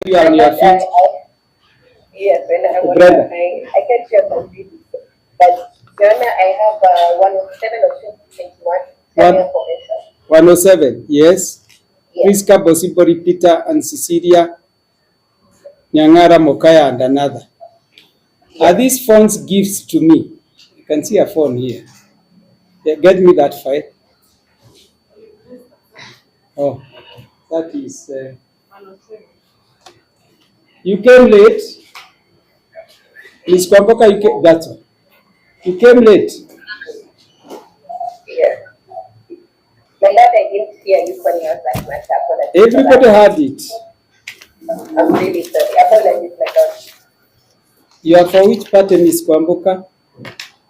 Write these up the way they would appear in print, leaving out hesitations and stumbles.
You on your feet? Yes, when I was I can share completely. But Joanna, I have 107 or 2021 107, yes. Yes. Please Kabosibori, Peter and Cecilia, Nyangara, Mokaya, and another. Yes. Are these phones gifts to me? You can see a phone here. Yeah, get me that file. Oh, that is. You came late. Miss Kwamboka, you came. That's all. You came late. Yes. My dad, I didn't hear you calling us that much. Everybody heard it. I'm really sorry. Apologies, my God. You are for which party, Miss Kwamboka?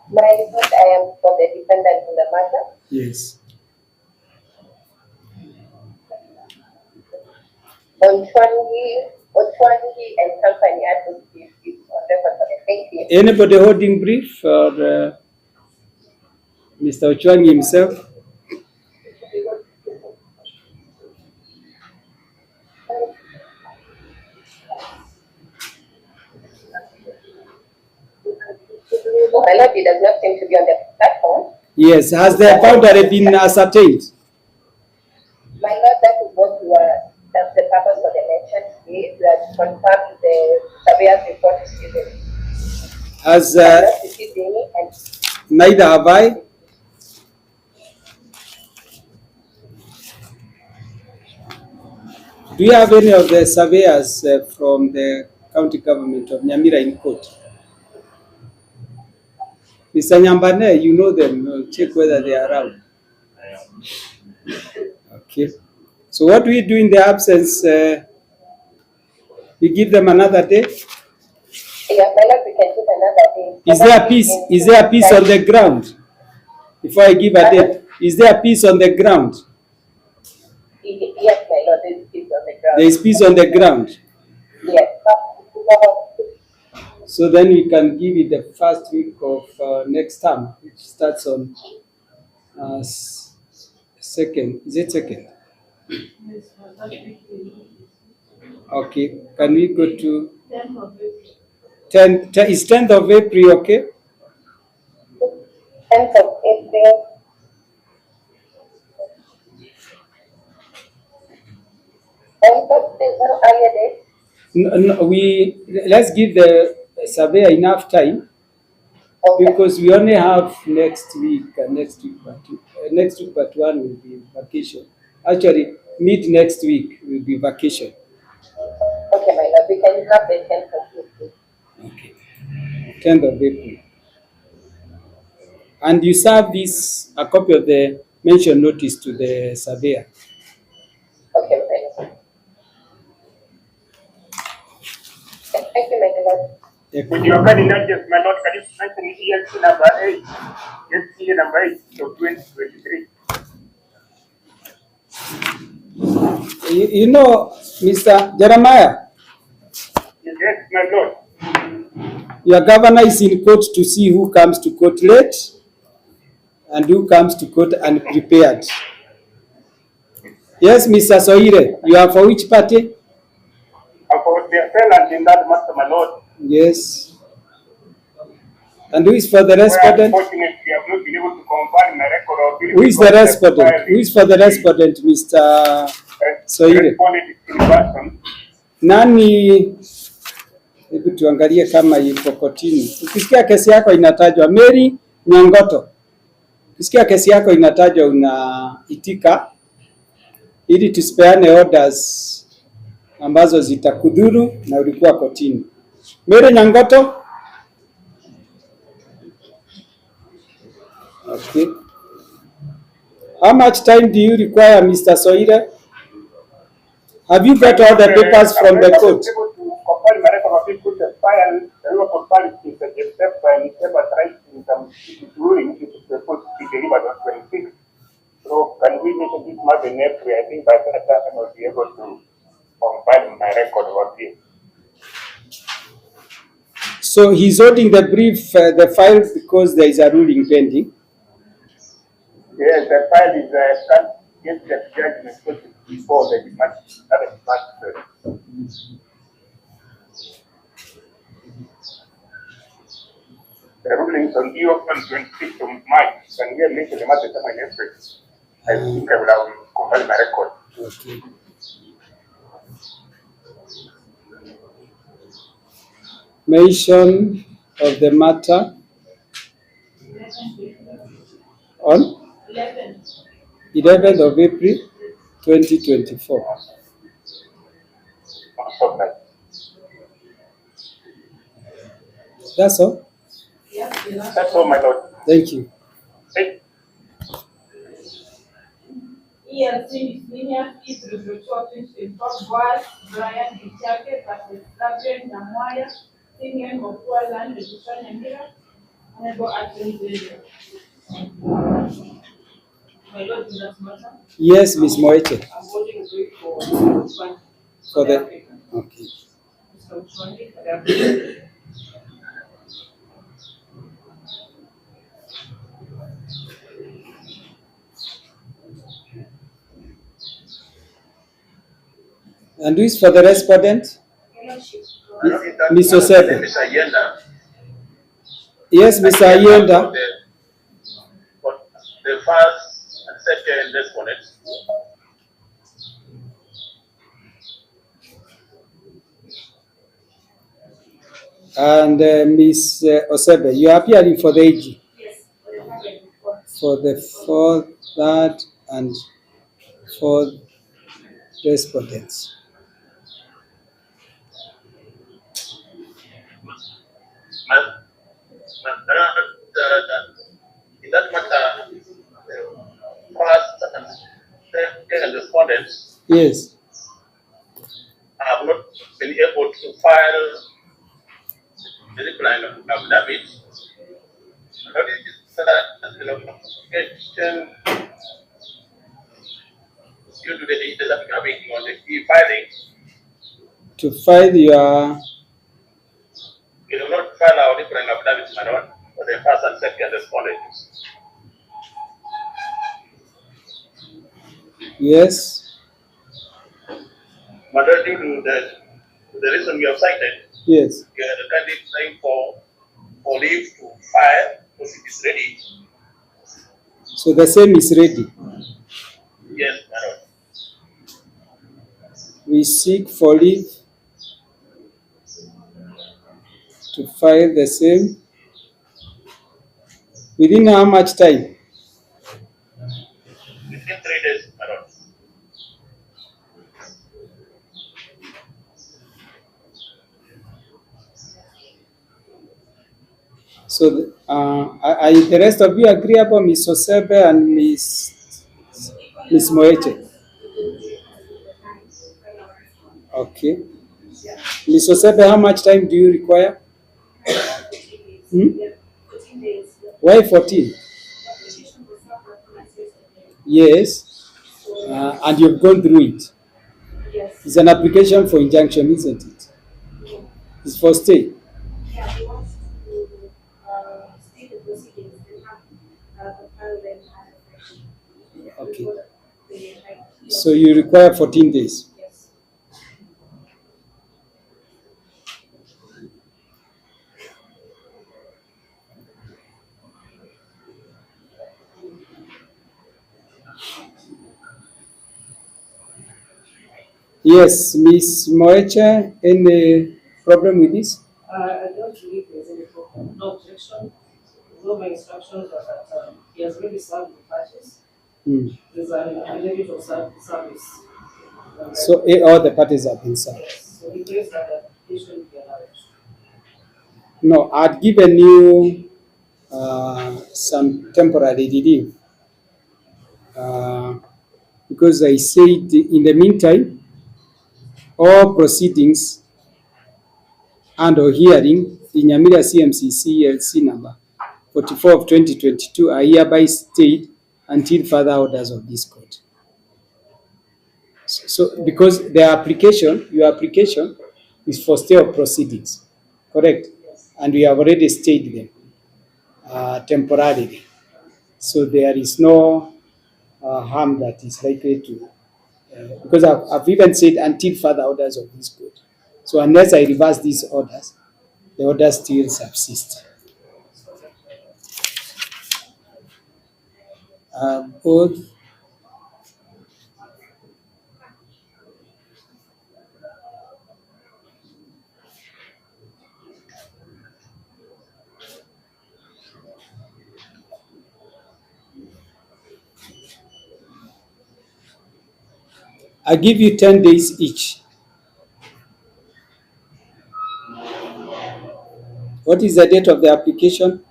My God, I am for the defendant in the matter. Yes. Otwangi and company advocacy is on record for the thank you. Anybody holding brief or Mr. Ochwangi himself? My lord, he does not seem to be on the platform. Yes. Has the boundary been ascertained? My lord, that is what we were. That's the purpose of the election today. That confirmed the surveyor's report is given. Has and neither have I. Do you have any of the surveyors from the county government of Nyamira in court? Mr. Nyambane, you know them. Check whether they are around. Okay. So what do we do in the absence? We give them another day? Yeah, my lord, we can give another day. Is there a peace? Is there a peace on the ground? Before I give a date, is there a peace on the ground? Yes, my lord, there is peace on the ground. There is peace on the ground? Yes. So then we can give it the first week of next term, which starts on second. Is it second? Okay. Can we go to 10th? Is 10th of April okay? 10th of April. No, let's give the surveyor enough time. Okay. Because we only have next week and next week, but one will be vacation. Actually, mid next week will be vacation. Okay, my love, we can have the 10th of April. Okay, 10th of April. And you serve this, a copy of the mention notice to the surveyor. Okay, my love. Thank you, my lord. With your cardinal, my lord, can you mention ELC number 8? ELC number 8 of 2023. You know, Mr. Jeremiah. Yes, my lord. Your governor is in court to see who comes to court late and who comes to court unprepared. Yes, Mr. Soire, you are for which party? For the appellant in that matter, my lord. Yes. And who is for the respondent? Unfortunately, we have not been able to confirm my record. Who is the respondent? Who is for the respondent, Mr. Soire? Nani? Hebu tuangalie kama yuko kotini. Ukisikia kesi yako inatajwa Mary Nyangoto. Ukisikia kesi yako inatajwa unaitika ili tusipeane orders ambazo zitakudhuru na ulikuwa kotini. Mary Nyangoto? Okay. How much time do you require, Mr. Soire? Have you got all the papers from the court? So can we make this month in April? I think by that time I will be able to compile my record over here. So he's holding the brief, the file, because there is a ruling pending. Yes, the file is can't get the judgment before the magistrate. rulings on the on 25th of March, and we are making the matter in April. I think I will have compiled my record. Okay. Mention of the matter on 11th of April 2024. Okay. That's all. That's all, my lord. Thank you. Hey. ELC Senior is reporting in top boys, Brian Ichake versus Gabriel Namwaya, Senior Mokua Land Registration Nyamira, Honorable Attorney General. My lord, does that matter? Yes, Ms. Moeche. I'm voting for the okay. And who is for the respondent? Ms. Osebe. Yes, Mr. Ayenda. The first and second respondents. And Ms. Osebe, you are appearing for the AG? Yes. For the fourth, third, and fourth respondents. In that matter, first and second respondents. Yes. Have not been able to file the reply of affidavit. How did you say that notification due to the details that we are waiting on the e-filing? To file your... We do not file our reply of affidavit, my lord, for the first and second respondents. Yes. My lord, due to the reason we have cited, Yes. we are currently trying for leave to file because it is ready. So the same is ready. Yes, my lord. We seek for leave to file the same. Within how much time? Within 3 days, my lord. So the rest of you agreeable, Ms. Osebe and Ms. Moeche? Okay. Ms. Osebe, how much time do you require? 14 days. Why 14? Yes. And you've gone through it. Yes. It's an application for injunction, isn't it? No. It's for stay. Yeah, he wants to stay the proceedings and compile them as a okay. So you require 14 days. Yes. Yes, Ms. Moeche, any problem with this? I don't believe there's any problem. No objection. No, my instructions are that he has already served the parties. There's an affidavit of service. So all the parties have been served. Yes. So he believes that the application will be allowed. No, I'd given you some temporary relief because I said in the meantime, all proceedings and or hearing in Nyamira CMCC LC number 44 of 2022 are hereby stayed until further orders of this court. So because your application is for stay of proceedings, correct? And we have already stayed them temporarily. So there is no harm that is likely to, because I've even said until further orders of this court. So unless I reverse these orders, the orders still subsist. Both. I give you 10 days each. What is the date of the application?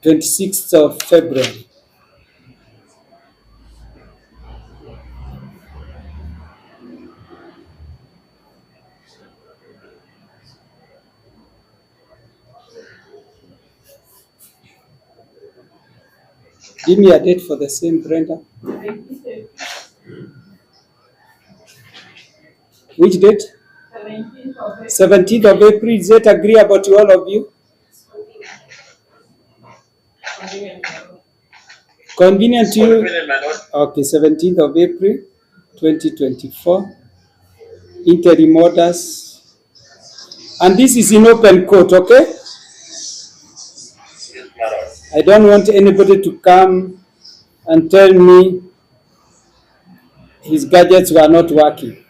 26th of February. Give me a date for the same, Brenda. Which date? 17th of April. Is it agreeable to all of you? Convenient to you? Okay, 17th of April, 2024. Interim orders. And this is in open court, okay? I don't want anybody to come and tell me his gadgets were not working.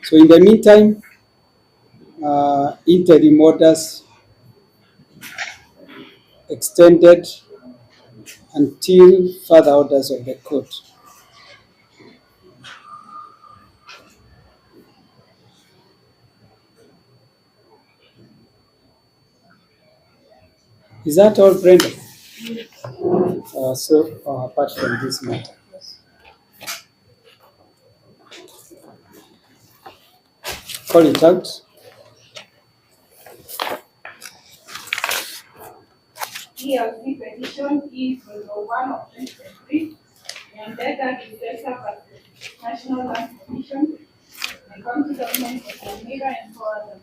So in the meantime, interim orders extended until further orders of the court. Is that all, Brenda? Apart from this matter. Call it out. ELC petition E-1 of 2023, and data disaster National Land Commission, the County Government of Nyaribo and four others.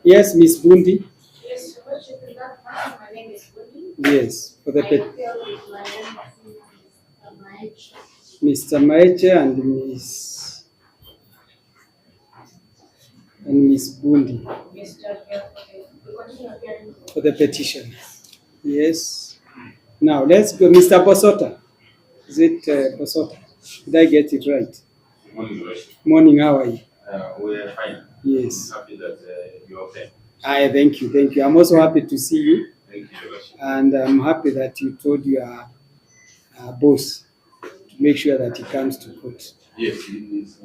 Yes, Miss Bundi. Yes, Worship, my name is Bundi. Yes, for the I appeal with my name Mr. Maeche and Miss Bundi for the petition. Yes. Now let's go, Mr. Bosota. Is it Bosota? Did I get it right? Morning, Worship. Morning. How are you? We are fine. Yes. I'm happy that you're okay. Thank you, thank you. I'm also happy to see you, Thank you, Worship. and I'm happy that you told your boss to make sure that he comes to court. Yes, he's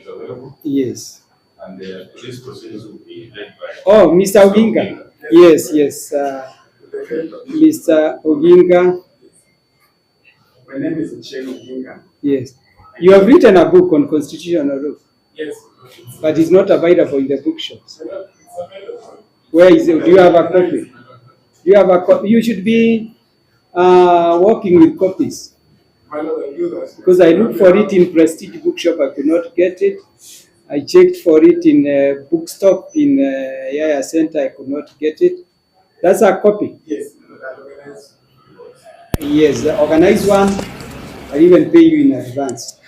available, Yes. and the police proceedings will be led by. Oh, Mr. Oginga. Yes, yes. Mr. Oginga. My name is Michelle Oginga. Yes. You have written a book on constitutional law. Yes. But it's not available in the bookshops. Where is it? Do you have a copy? Do you have a copy? You should be working with copies. Because I looked for it in Prestige Bookshop, I could not get it. I checked for it in Bookstop in Yaya Center, I could not get it. That's a copy. Yes. Yes, the organized one, I even pay you in advance.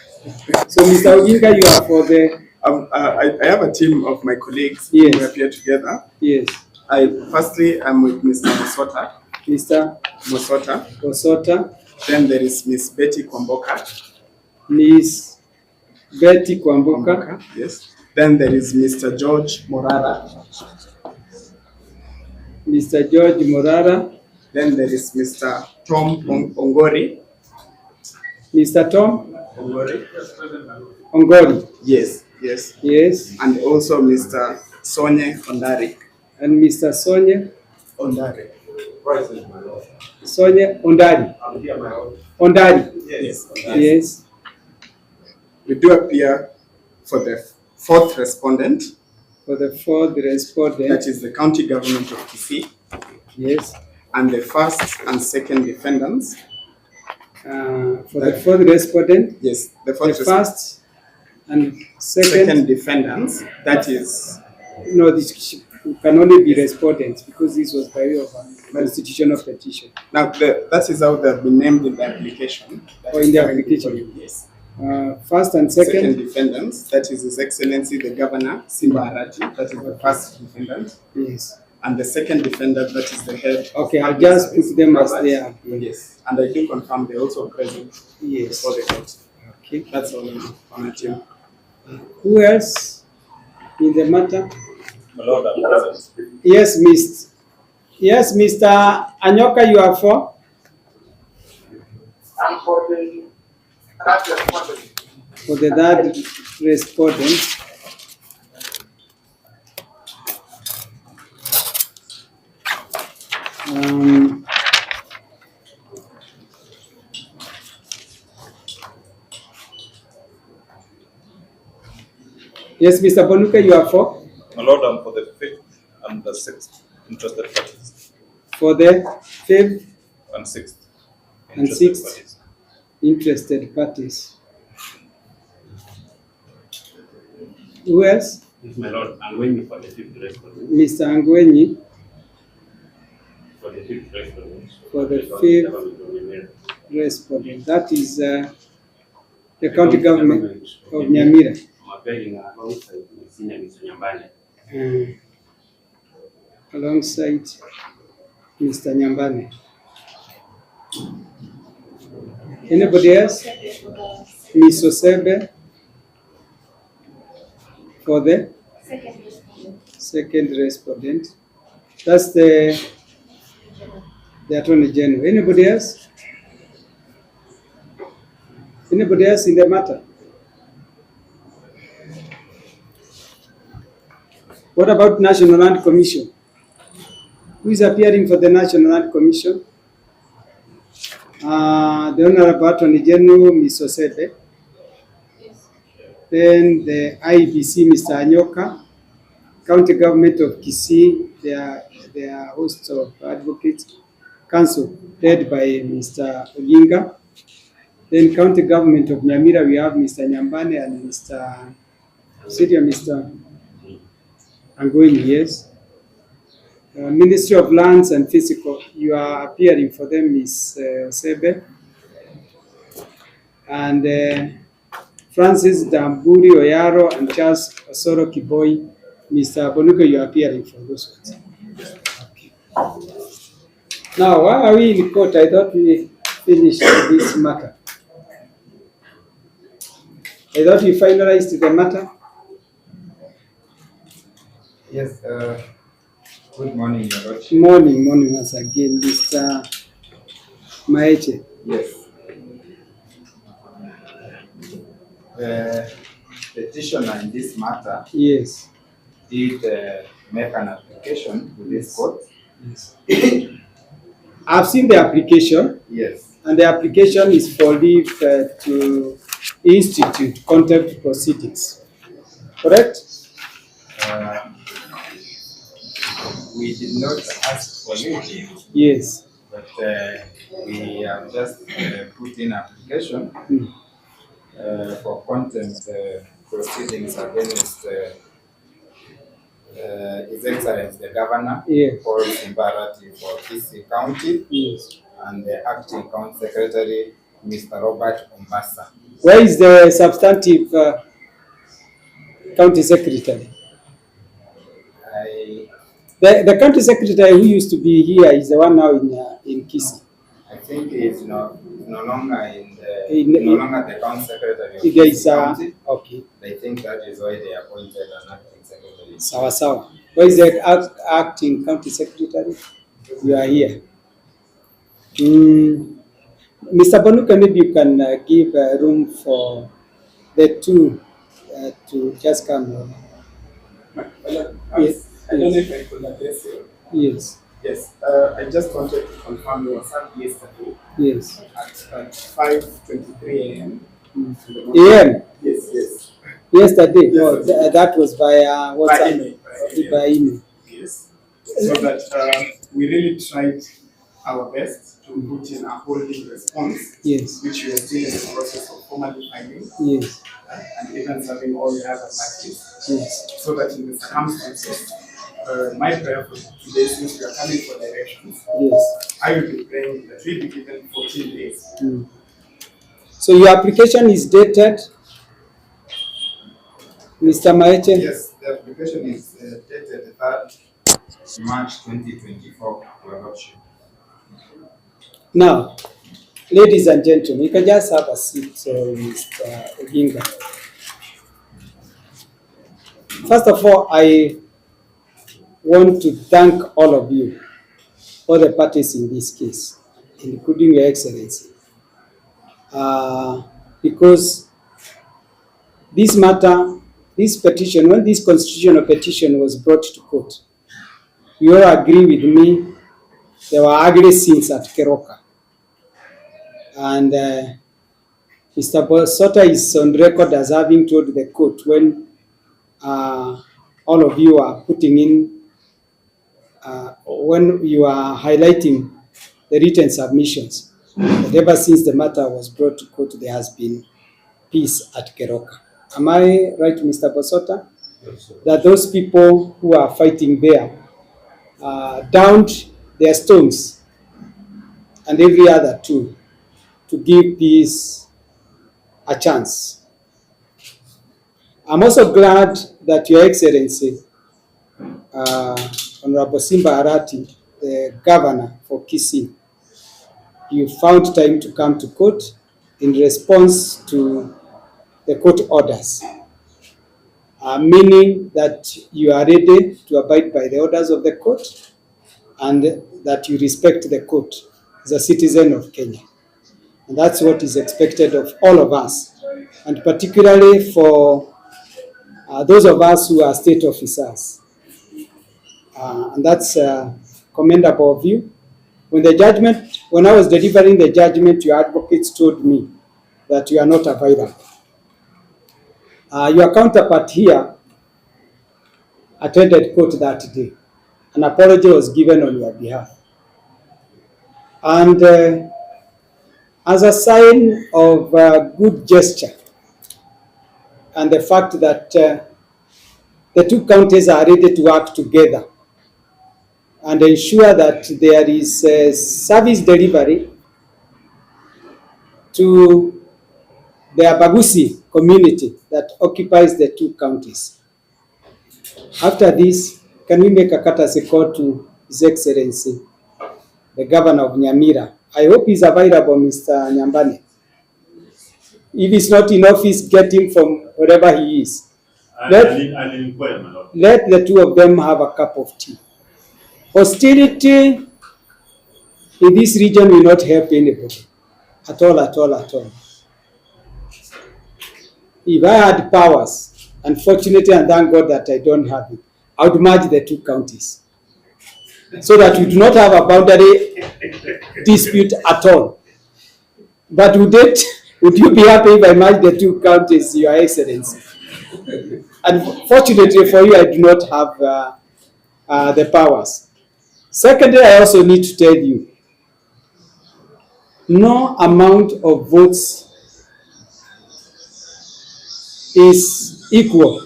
So, Mr. Oginga, you are for the... I have a team of my colleagues Yes. who appear together. Yes. Firstly, I'm with Mr. Mosota. Mr. Mosota. Osota. Then there is Miss Betty Kwamboka. Miss Betty Kwamboka. Yes. Then there is Mr. George Morara. Mr. George Morara. Then there is Mr. Tom Ongori. Mr. Tom Ongori. Ongori. Yes. Yes. Yes. And also Mr. Sonye Ondari. And Mr. Sonia Ondari. Sonia Ondari. Ondari. Yes. Yes. We do appear for the fourth respondent. For the fourth respondent. That is the county government of Kisii. Yes. And the first and second defendants. For the fourth respondent. Yes, the first and second defendants. That is. No, this can only be respondents because this was by way of a constitutional petition. Now, that is how they have been named in the application. Or in the application. Yes. First and Second second? defendants, that is His Excellency the Governor, Simba Arati, that is the first defendant. Yes. And the second defendant, that is the head. Okay, of I'll public just service, put them as Robert. they are. Yes, and I do confirm they're also present Yes. for the court. Okay. That's all on a team. Who else in the matter? My Lord, I'm present. Yes, Mr. Anyoka, you are for? And for the third respondent, For the third respondent. Um, yes, Mr. Bonuka, you are for? My Lord, I'm for the fifth and the sixth interested parties. For the fifth And sixth and interested sixth parties. interested parties. Who else? My Lord, I'm waiting for the fifth respondent. Mr. Angwenyi For the fifth respondent. for the fifth respondent. That is the county government of Nyamira. Alongside Senior Mr. Nyambane. Alongside Mr. Nyambane. Anybody else? Ms. Osebe for the second respondent. That's the Attorney General. Anybody else? Anybody else in the matter? What about National Land Commission? Who is appearing for the National Land Commission? The Honorable Attorney General, Ms. Osebe. Then the IBC, Mr. Anyoka. County Government of Kisii, they are hosts of advocates. Council, led by Mr. Oginga. Then County Government of Nyamira, we have Mr. Nyambane and Mr. Angwenyi, yes. Ministry of Lands and Physical, you are appearing for them, Ms. Sebe. And Francis Damburi Oyaro and Charles Osoro Kiboi. Mr. Bonuko, you are appearing for those ones. Okay. Now, why are we in court? I thought we finished this matter. I thought we finalized the matter. Yes, good morning, Your Lordship. Morning once again, Mr. Maeche. Yes. The petitioner in this matter Yes. did make an application to this court. Yes. I've seen the application. Yes. And the application is for leave to institute contempt proceedings. Correct? We did not ask for leave, Yes. but we have just put in application for contempt proceedings against His Excellency the Governor, Yes. Paul Simbarati for Kisii County, Yes. and the Acting County Secretary, Mr. Robert Ombasa. Where is the substantive county secretary? The county secretary who used to be here is the one now in Kisii. I think he's no longer no longer the county secretary of There is Kisii County. okay. I think that is why they appointed an acting secretary. Sawa. Where is the acting county secretary? You are here. Mr. Bonuka, maybe you can give room for the two to just come over. Yes. I don't know if I could address you. Yes. Yes, I just wanted to confirm you was up yesterday Yes. at 5:23 a.m. AM. Yes. Yesterday. Yes, Oh, that was via By WhatsApp. email. By email. Yes. So that we really tried our best to put in a holding response, Yes. which we are still in the process of formally finding, Yes. and even serving all the other parties, Yes. so that in the circumstances, my prayer for today, since we are coming for directions, Yes. I will be praying that we be given 14 days So your application is dated, Mr. Maeche? Yes, the application is dated 3rd March 2024 for adoption. Now, ladies and gentlemen, you can just have a seat, Mr. Oginga. First of all, I want to thank all of you, all the parties in this case, including Your Excellency, because this matter, this petition, when this constitutional petition was brought to court, you all agree with me, there were ugly scenes at Keroka. And Mr. Bosota is on record as having told the court when all of you are putting in, when you are highlighting the written submissions, that ever since the matter was brought to court, there has been peace at Keroka. Am I right, Mr. Bosota? Yes, that those people who are fighting there downed their stones and every other tool to give peace a chance. I'm also glad that Your Excellency, Honorable Simba Arati, the governor for Kisii, you found time to come to court in response to the court orders, meaning that you are ready to abide by the orders of the court and that you respect the court as a citizen of Kenya. And that's what is expected of all of us, and particularly for those of us who are state officers. And that's commendable of you. When I was delivering the judgment, your advocates told me that you are not available. Your counterpart here attended court that day. An apology was given on your behalf. And as a sign of good gesture and the fact that the two counties are ready to work together and ensure that there is service delivery to the Abagusi community that occupies the two counties. After this, can we make a courtesy call to His Excellency, the Governor of Nyamira? I hope he's available, Mr. Nyambane. If he's not in office, get him from wherever he is. Let the two of them have a cup of tea. Hostility in this region will not help anybody. At all, at all, at all. If I had powers, unfortunately, and thank God that I don't have it, I would merge the two counties so that we do not have a boundary dispute at all. But would you be happy if I merge the two counties, Your Excellency? Unfortunately for you, I do not have the powers. Secondly, I also need to tell you, no amount of votes is equal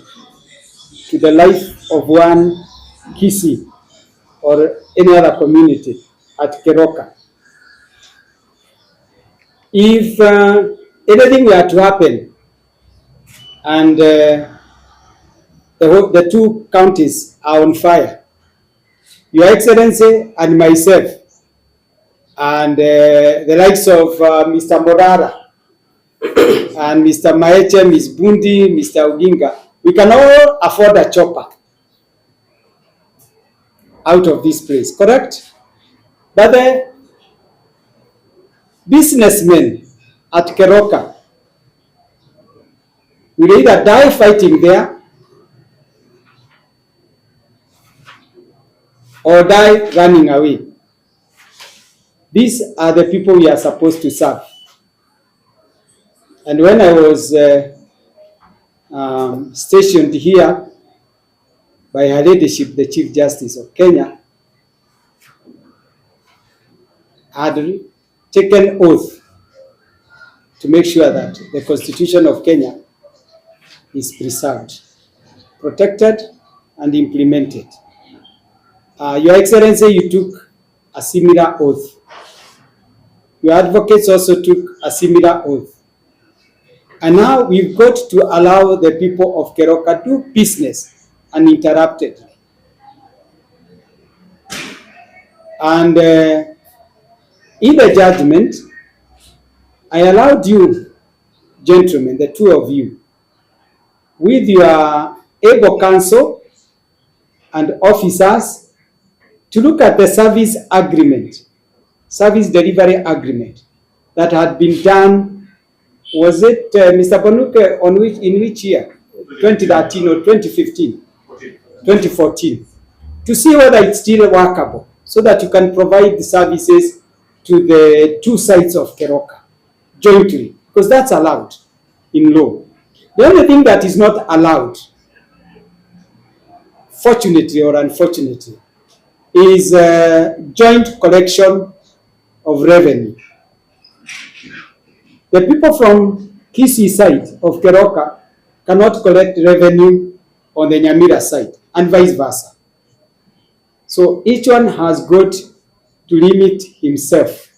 to the life of one Kisii or any other community at Keroka. If anything were to happen and the two counties are on fire, Your Excellency and myself and the likes of Mr. Morara and Mr. Maeche, Ms. Bundi, Mr. Oginga, we can all afford a chopper out of this place, correct? But the businessmen at Keroka will either die fighting there or die running away. These are the people we are supposed to serve. And when I was stationed here by Her Ladyship, the Chief Justice of Kenya, had taken oath to make sure that the Constitution of Kenya is preserved, protected, and implemented. Your Excellency, you took a similar oath. Your advocates also took a similar oath. And now we've got to allow the people of Keroka to do business uninterruptedly. And in the judgment, I allowed you, gentlemen, the two of you, with your able counsel and officers, to look at the service delivery agreement that had been done. Was it Mr. Bonuke in which year? 2013 or 2015? 2014. To see whether it's still workable, so that you can provide the services to the two sides of Keroka jointly, because that's allowed in law. The only thing that is not allowed, fortunately or unfortunately, is joint collection of revenue. The people from Kisii side of Keroka cannot collect revenue on the Nyamira side, and vice versa. So each one has got to limit himself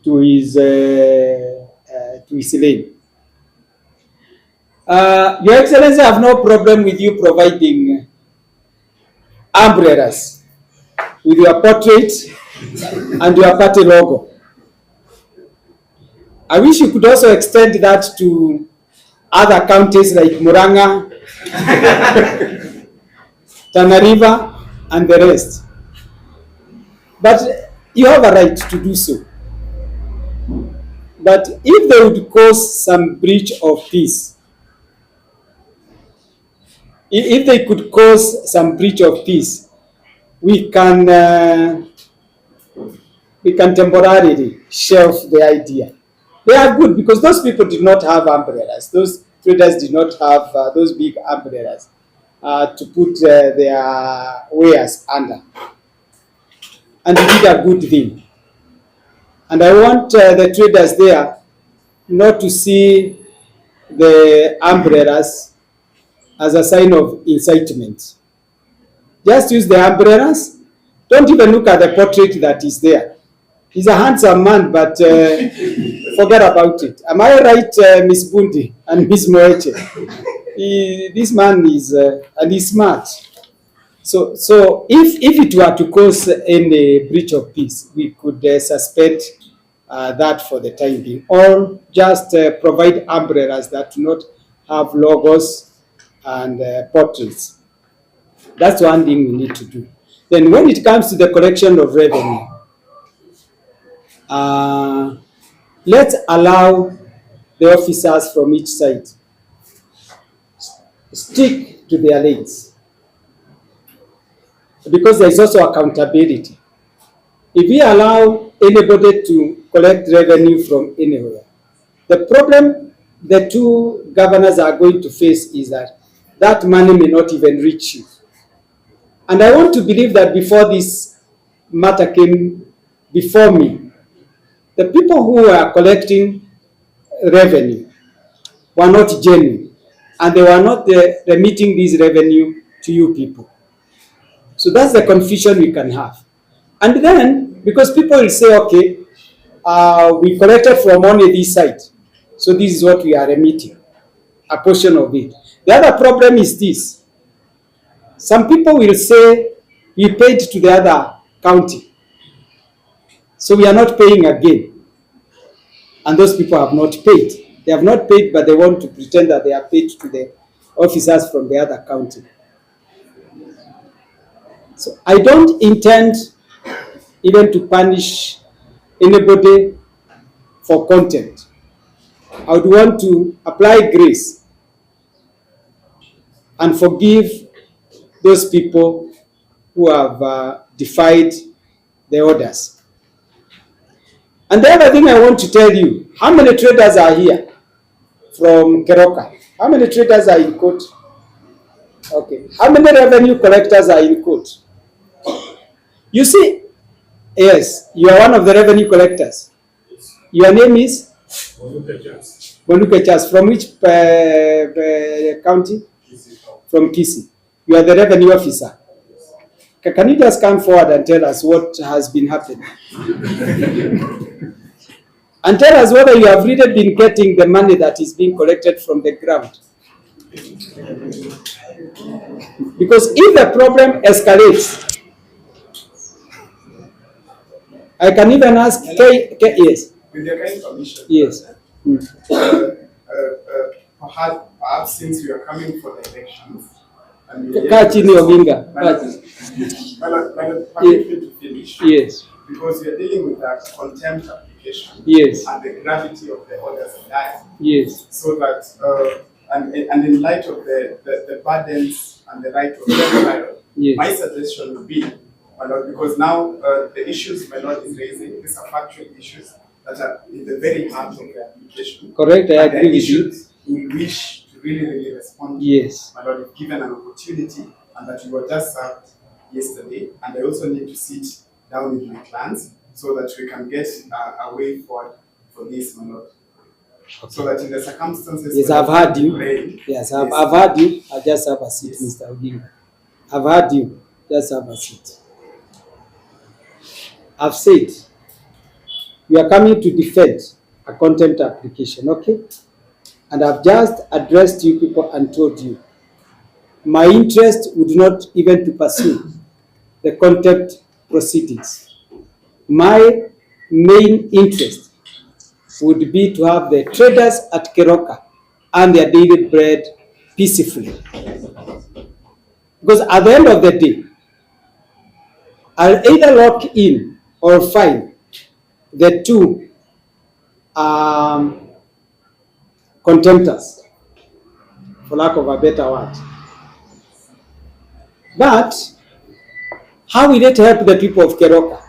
to his lane. Your Excellency, I have no problem with you providing umbrellas with your portrait and your party logo. I wish you could also extend that to other counties like Muranga, Tana River, and the rest. But you have a right to do so. But if they would cause some breach of peace, if they could cause some breach of peace, we can temporarily shelf the idea. They are good because those people did not have umbrellas. Those traders did not have those big umbrellas to put their wares under. And they did a good thing. And I want the traders there not to see the umbrellas as a sign of incitement. Just use the umbrellas. Don't even look at the portrait that is there. He's a handsome man, but forget about it. Am I right, Miss Bundi and Miss Moeche? This man is, and he's smart. So if it were to cause any breach of peace, we could suspend that for the time being, or just provide umbrellas that do not have logos and portraits. That's one thing we need to do. Then when it comes to the collection of revenue, let's allow the officers from each side stick to their lanes, because there is also accountability. If we allow anybody to collect revenue from anywhere, the problem the two governors are going to face is that that money may not even reach you. And I want to believe that before this matter came before me, the people who were collecting revenue were not genuine, and they were not remitting this revenue to you people. So that's the confusion we can have. And then, because people will say, okay, we collected from only this side, so this is what we are remitting, a portion of it. The other problem is this. Some people will say, we paid to the other county, so we are not paying again. And those people have not paid. They have not paid, but they want to pretend that they are paid to the officers from the other county. So I don't intend even to punish anybody for contempt. I would want to apply grace and forgive those people who have defied the orders. And the other thing I want to tell you, how many traders are here from Keroka? How many traders are in court? Okay. How many revenue collectors are in court? You see, yes, you are one of the revenue collectors. Your name is? Bonuke Chas. From which county? From Kisii. You are the revenue officer. Can you just come forward and tell us what has been happening? and tell us whether you have really been getting the money that is being collected from the ground. Because if the problem escalates, I can even ask yes. With your kind permission. Yes. Perhaps since we are coming for the elections, and we Kaa chini Oginga. permit me to finish. Yes. Because we are dealing with a contempt application. Yes. And the gravity of the orders and that. Yes. So that, and in light of the burdens and the right of the trial, Yes. my suggestion would be, because now the issues my lord is raising, these are factual issues that are in the very heart of the application. Correct, I agree with you. Issues we wish to really respond to. Yes. My lord, if given an opportunity, and that you were just served yesterday, and I also need to sit down with my clans so that we can get a way forward for this, my lord. Okay. So that in the circumstances. Yes, I've heard you. Pray, yes, I've heard you. I just have a seat, yes. Mr. Oginga. I've heard you. Just have a seat. I've said we are coming to defend a contempt application, okay? And I've just addressed you people and told you my interest would not even to pursue the contempt proceedings. My main interest would be to have the traders at Keroka earn their daily bread peacefully. Because at the end of the day, I'll either lock in or fine the two contemptors, for lack of a better word. But how will it help the people of Keroka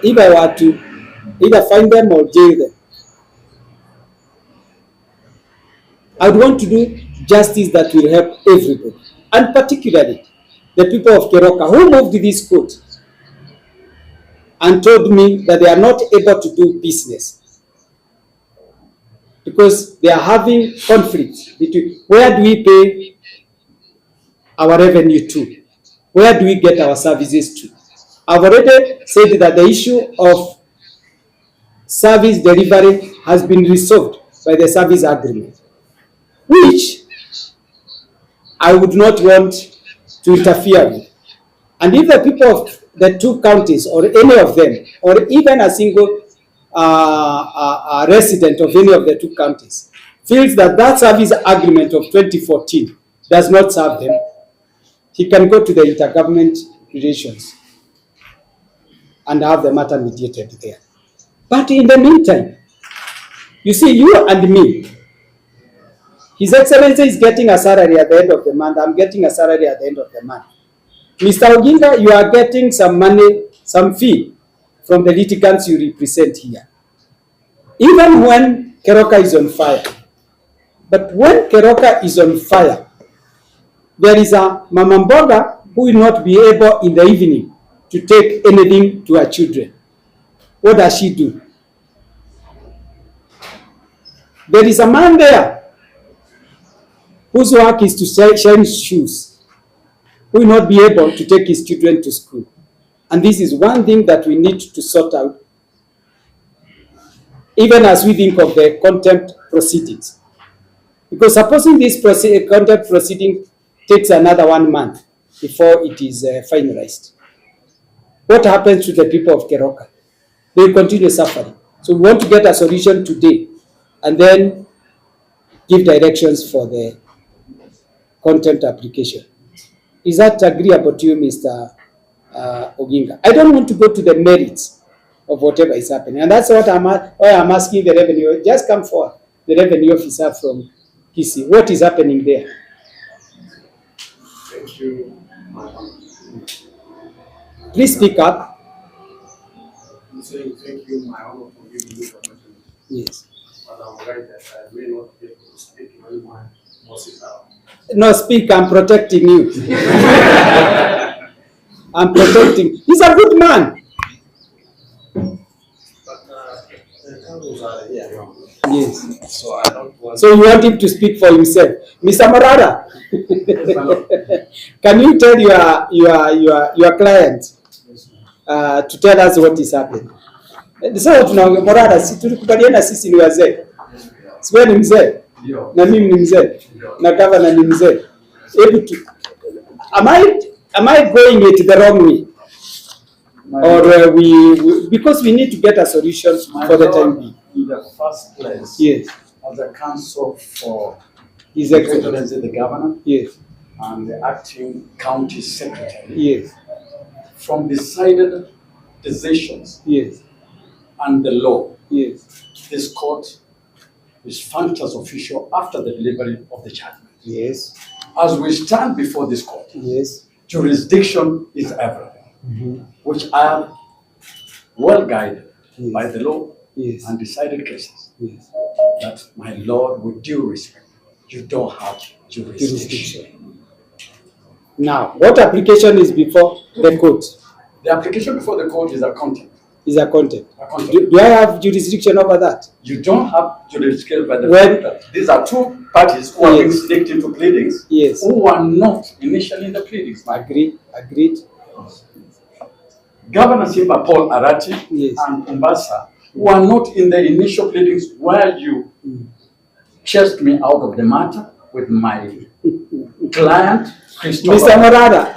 if I were to either find them or jail them? I would want to do justice that will help everybody, and particularly the people of Keroka who moved to this court and told me that they are not able to do business because they are having conflict between where do we pay our revenue to, where do we get our services to. I've already said that the issue of service delivery has been resolved by the service agreement, which I would not want to interfere with. And if the people of the two counties or any of them, or even a single resident of any of the two counties, feels that that service agreement of 2014 does not serve them, he can go to the intergovernment relations and have the matter mediated there. But in the meantime, you see, you and me, His Excellency is getting a salary at the end of the month. I'm getting a salary at the end of the month. Mr. Oginga, you are getting some money, some fee from the litigants you represent here. Even when Keroka is on fire. But when Keroka is on fire, there is a Mama Mboga who will not be able in the evening to take anything to her children. What does she do? There is a man there whose work is to shine shoes, who will not be able to take his children to school. And this is one thing that we need to sort out, even as we think of the contempt proceedings. Because supposing this contempt proceeding takes another 1 month before it is finalized, what happens to the people of Keroka? They will continue suffering. So we want to get a solution today and then give directions for the contempt application. Is that agreeable to you, Mr. Oginga? I don't want to go to the merits of whatever is happening. And that's what I'm asking the revenue. Just come forward, the revenue officer from Kisi. What is happening there? Thank you. Please speak up. I'm saying thank you, my honor, for giving me the opportunity. Yes. But I'm right that I may not be able to speak when my boss is out. No, speak. I'm protecting you. I'm protecting. He's a good man. But the councils are here. Yes. So I don't want. So you want him to speak for himself, Mr. Morada? Can you tell your client to tell us what is happening? Sasa tunaongea Morara, si tulikubaliana sisi ni wazee. Si wewe ni mzee? Na mimi ni mzee. Na gavana ni mzee. Hebu am I going it the wrong way? Or because we need to get a solution for the time being. In the first place, Yes. as a council for His Excellency. the governor Yes. and the acting county secretary, Yes. from decided decisions Yes. and the law, Yes. this court is functioned as official after the delivery of the judgment. Yes. As we stand before this court, Yes. jurisdiction is everything, which I am well guided by the law Yes. and decided cases. Yes. That, my Lord, with due respect, you don't have jurisdiction. Now, what application is before the court? The application before the court is a content. Is a content. A content. Do I have jurisdiction over that? You don't have jurisdiction by the When- fact that these are two parties who are being Yes. staked into pleadings, Yes. who were not initially in the pleadings. Agreed. Agreed. Governor Simba Paul Arati Yes. and Umbasa were not in the initial pleadings where you chased me out of the matter with my client, Christopher. Mr. Morara,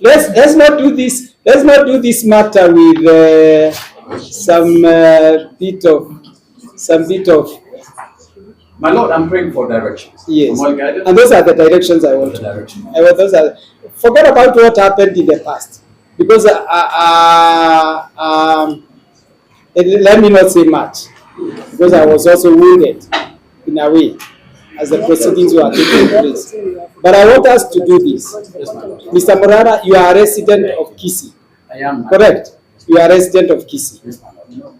let's not do this. Let's not do this matter with some bit of. My Lord, I'm praying for directions. Yes. I'm well guided. And those are the directions I want to. Direction. Forget about what happened in the past, because let me not say much, because I was also wounded in a way as the proceedings were taking place. But I want us to do this. Yes, my Lord. Mr. Morara, you are a resident of Kisii, I am. correct? You are a resident of Kisii. Yes, my Lord.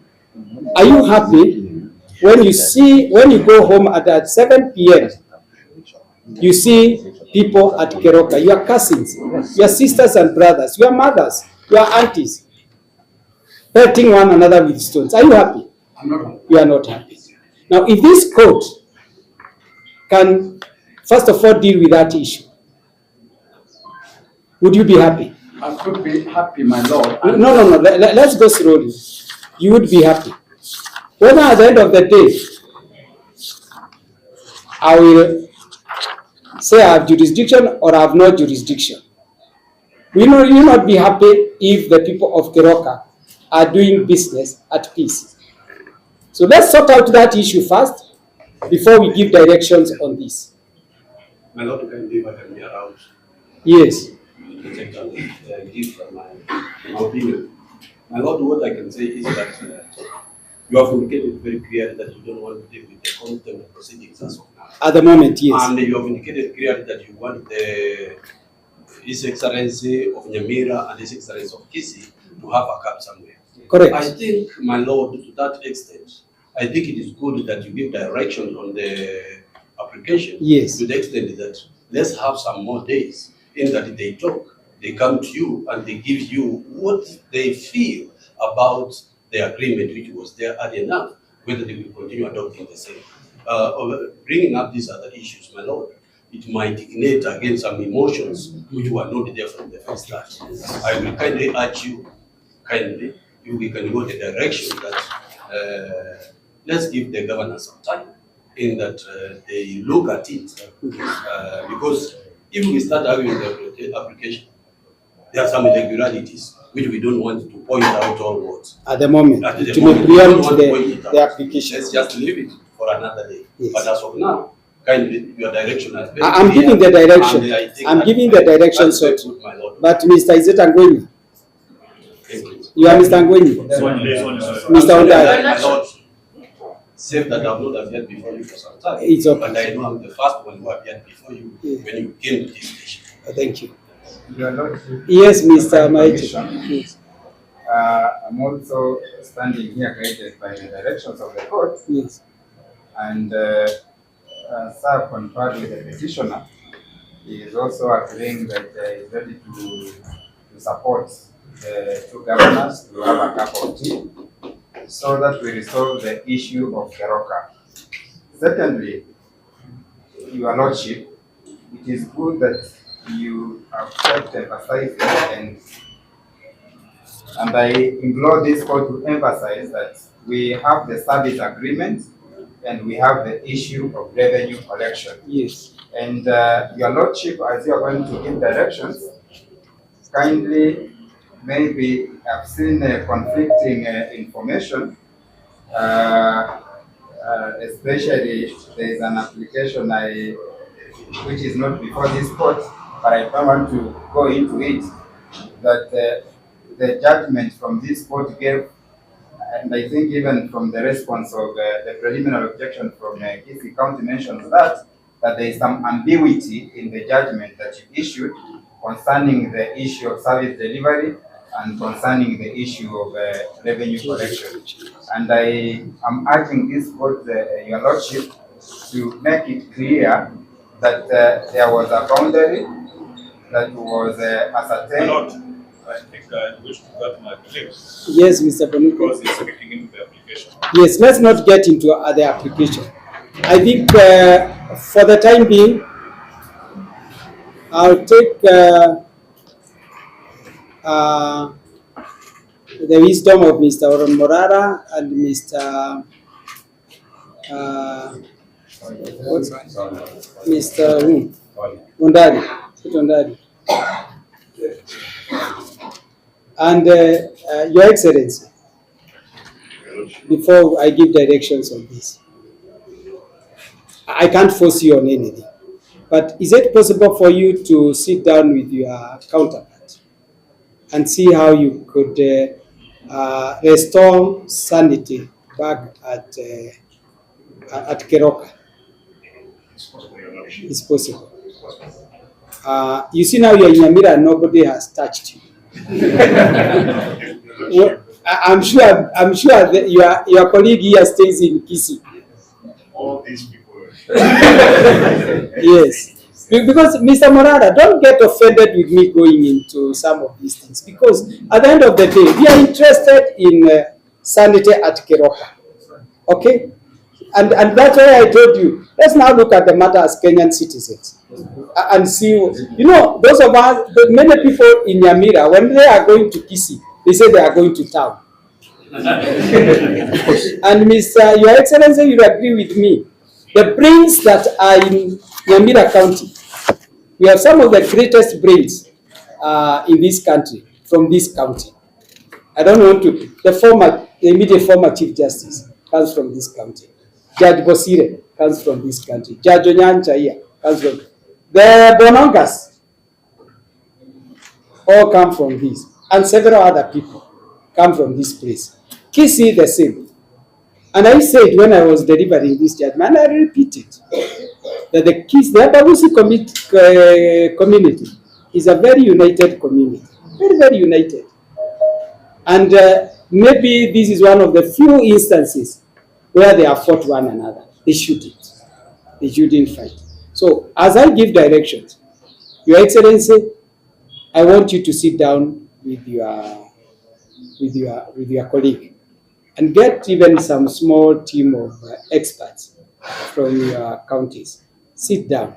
Are you happy when you go home at 7 p.m. you see people at Keroka, your cousins, your sisters and brothers, your mothers, your aunties, pelting one another with stones? Are you happy? I'm not happy. You are not happy. Now, if this court can, first of all, deal with that issue, would you be happy? I could be happy, my Lord. No. Let's go slowly. You would be happy. Whether at the end of the day, I will say I have jurisdiction or I have no jurisdiction. You not be happy if the people of Keroka are doing business at peace. So let's sort out that issue first before we give directions on this. My Lord, can give what I'm around Yes. to take and give my opinion. My Lord, what I can say is that you have indicated very clearly that you don't want to deal with the content of proceedings as of now. At the moment, yes. And you have indicated clearly that you want His Excellency of Nyamira and His Excellency of Kisii to have a cap somewhere. Correct. I think, my Lord, to that extent, I think it is good that you give direction on the application. Yes. To the extent that let's have some more days in that they talk, they come to you and they give you what they feel about the agreement which was there early enough, whether they will continue adopting the same. Bringing up these other issues, my Lord, it might ignite again some emotions which were not there from the first start. I will kindly urge you, we can go the direction that let's give the governor some time in that they look at it. Because if we start having the application, there are some irregularities which we don't want to point out or what. At the moment, At the to moment, we don't preempt want to point it out. the application. Let's just leave it for another day. Yes. But as of now, kindly, your direction has been I'm clear, giving the direction. and I think I'm that- giving the direction, that's very so. good, my Lord. But Mr. Izetangweni, Thank you. you are Mr. Ngweni? Mr. Ondai. My Lord, save that I've not appeared before you for some time. It's okay. But I know I'm the first one who appeared before you Yeah. when you came to this station. Thank you. Your Lordship, Yes, Mr. Permission. Maiti. Yes. I'm also standing here guided by the directions of the court, Yes. and sir conferred with the petitioner. He is also agreeing that he is ready to support the two governors to have a cup of tea so that we resolve the issue of Keroka. Secondly, Your Lordship, it is good that you have kept emphasizing and And I implore this court to emphasize that we have the service agreement and we have the issue of revenue collection. Yes. And Your Lordship, as you are going to give directions, kindly, maybe I've seen conflicting information, especially there is an application which is not before this court, but I don't want to go into it, that the judgment from this court gave, and I think even from the response of the preliminary objection from Kisii County mentions that there is some ambiguity in the judgment that you issued concerning the issue of service delivery and concerning the issue of revenue collection. And I am urging this court, Your Lordship, to make it clear that there was a boundary that was ascertained. Lord, I think I wish to cut my claim. Yes, Mr. Bonuko. Because he's speaking into the application. Yes, let's not get into the application. I think for the time being, I'll take the wisdom of Mr. Oron Morara and Mr. Mr. Ondari. And Your Excellency, before I give directions on this, I can't force you on anything, but is it possible for you to sit down with your counterpart and see how you could restore sanity back at Keroka? It's possible. You see now you're in Nyamira and nobody has touched you. Well, I'm sure that your colleague here stays in Kisii. All these people. Yes. Because Mr. Morara, don't get offended with me going into some of these things, because at the end of the day, we are interested in sanity at Keroka. Okay? And that's why I told you, let's now look at the matter as Kenyan citizens and see, those of us, many people in Nyamira, when they are going to Kisii, they say they are going to town. And Mr. Your Excellency, you agree with me, the brains that are in Nyamira County, we have some of the greatest brains in this country, from this county. I don't want to, the immediate former Chief Justice comes from this county. Judge Bosire comes from this country. Judge Onyancha here comes from, the Bonongas all come from this, and several other people come from this place. Kisii the same. And I said when I was delivering this judgment, and I repeated, that the Abagusi community is a very united community, very, very united. And maybe this is one of the few instances where they have fought one another. They shouldn't. They shouldn't fight. So as I give directions, Your Excellency, I want you to sit down with your colleague and get even some small team of experts from your counties. Sit down.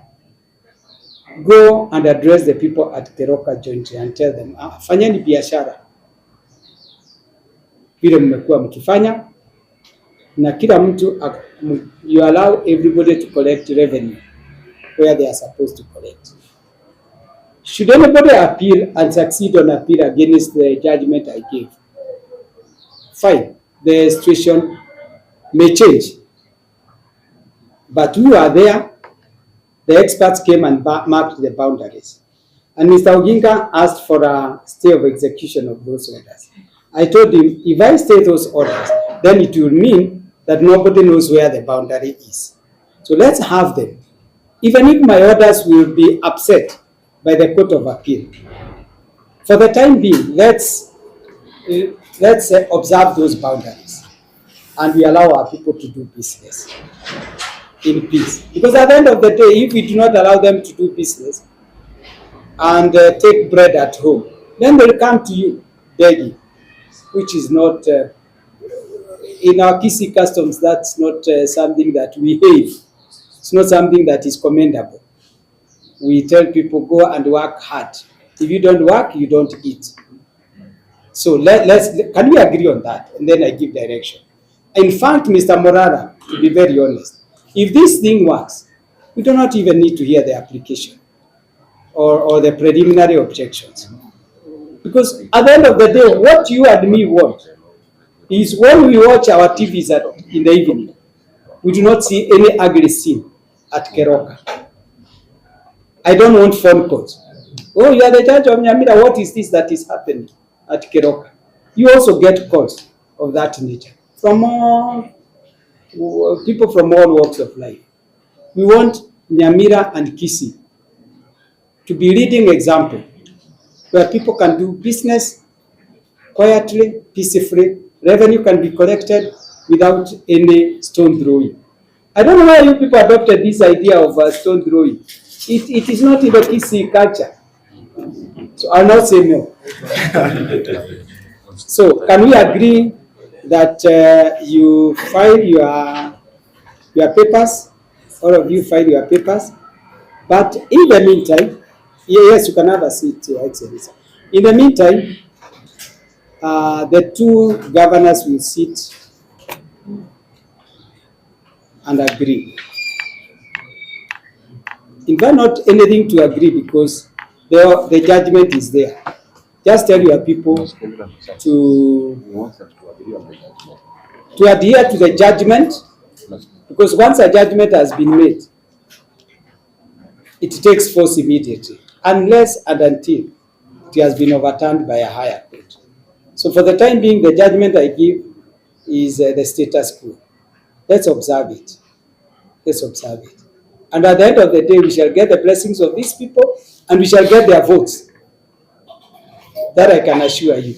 Go and address the people at Keroka jointly and tell them, fanyeni biashara vile mmekuwa mkifanya, na kila mtu, you allow everybody to collect revenue where they are supposed to collect. Should anybody appeal and succeed on appeal against the judgment I gave, fine, the situation may change. But we are there, the experts came and marked the boundaries. And Mr. Oginga asked for a stay of execution of those orders. I told him, if I stay those orders, then it will mean that nobody knows where the boundary is. So let's have them. Even if my orders will be upset by the Court of Appeal, for the time being, let's observe those boundaries and we allow our people to do business in peace. Because at the end of the day, if we do not allow them to do business and take bread at home, then they'll come to you begging, which is not, in our Kisii customs, that's not something that we hate. It's not something that is commendable. We tell people, go and work hard. If you don't work, you don't eat. So can we agree on that? And then I give direction. In fact, Mr. Morara, to be very honest, if this thing works, we do not even need to hear the application or the preliminary objections. Because at the end of the day, what you and me want is when we watch our TVs in the evening, we do not see any ugly scene at Keroka. I don't want phone calls. Oh, you are the judge of Nyamira, what is this that is happening at Keroka? You also get calls of that nature from all people from all walks of life. We want Nyamira and Kisii to be leading example where people can do business quietly, peacefully, revenue can be collected without any stone throwing. I don't know why you people adopted this idea of stone throwing. It is not in the Kisii culture. So I'll not say no. So can we agree that you file your papers, all of you file your papers, but in the meantime, yes, you can have a seat, Your Excellency. In the meantime, the two governors will sit and agree. In fact, not anything to agree because the judgment is there. Just tell your people to adhere to the judgment, because once a judgment has been made, it takes force immediately, unless and until it has been overturned by a higher court. So for the time being, the judgment I give is the status quo. Let's observe it. Let's observe it. And at the end of the day, we shall get the blessings of these people and we shall get their votes. That I can assure you.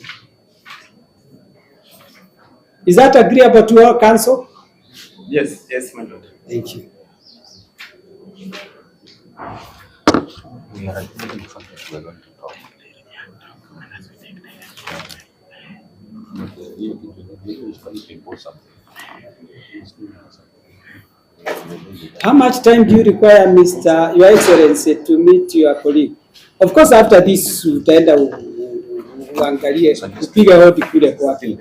Is that agreeable to our council? Yes, my lord. Thank you. We are agreeing the fact that we are going to talk. How much time do you require, Your Excellency, to meet your colleague? Of course, after this, utaenda uangalie upige hodi kule kwake.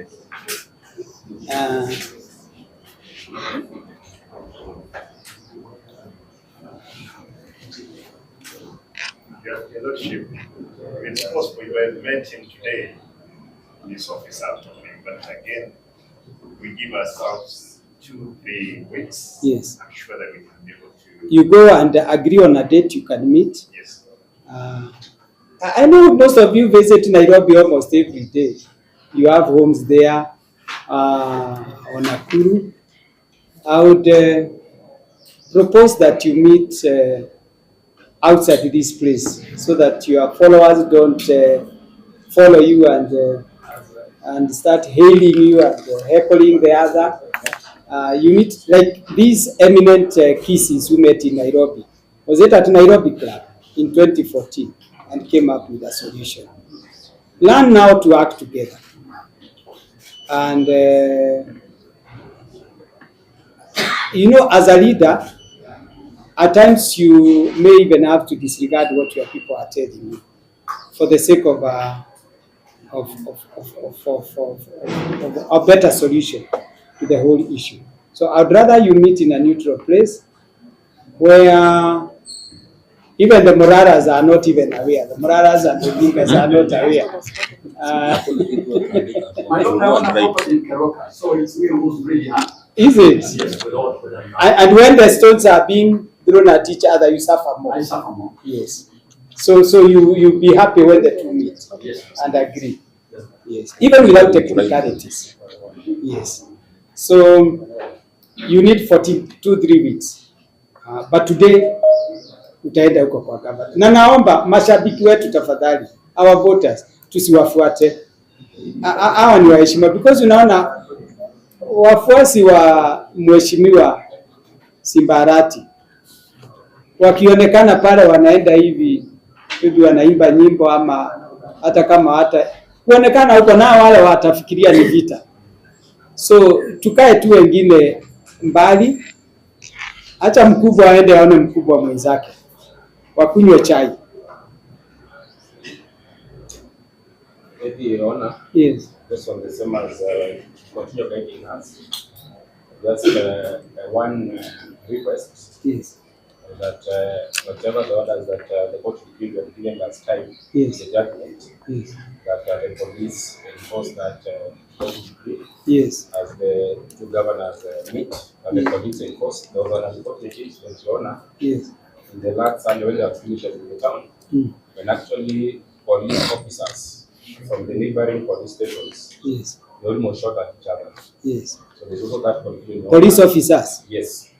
Your Lordship, if it's possible, you have met him today in his office afternoon, but again, we give ourselves 2-3 weeks. Yes. I'm sure that we can be able to. You go and agree on a date you can meet. Yes. I know most of you visit Nairobi almost every day. You have homes there on Nakuru. I would propose that you meet outside this place so that your followers don't follow you and start hailing you and heckling the other. You meet like these eminent Kisiis who met in Nairobi. Was it at Nairobi Club in 2014 and came up with a solution. Learn now to act together. And you know, as a leader, at times you may even have to disregard what your people are telling you for the sake of a better solution to the whole issue. So I'd rather you meet in a neutral place where even the Moraras are not even aware. The Moraras and the Dinkas are not aware. My own property in Keroka, so it's me who's really hard. Is it? Yes, and when the stones are being thrown at each other, you suffer more. I suffer more. Yes. So you be happy when the two meet and agree. Yes. Even without technicalities. Yes. So you need 2-3 weeks. But today utaenda huko kwa gavana. Na naomba mashabiki wetu tafadhali, our voters, tusiwafuate. Hawa ni waheshimiwa, because unaona wafuasi wa mheshimiwa Arati wakionekana pale wanaenda hivi wanaimba nyimbo ama hata kama hata kuonekana huko, nao wale watafikiria ni vita. So tukae tu wengine mbali, acha mkubwa aende aone mkubwa mwenzake, wakunywe chai. maybe Your Honor, Yes. just on the same as continue guiding us. Just one request. Yes. That whatever the orders that the court will given last time, Yes. the judgment, Yes. that the police enforce that decree. Yes. As the two governors meet, and the police enforce the order. Unfortunately, Your Honor, yes. in the last Sunday when they have finished in the town, when actually police officers from the neighboring police stations, yes, they almost shot at each other. Yes. So there's also that confusion. Police officers? Yes.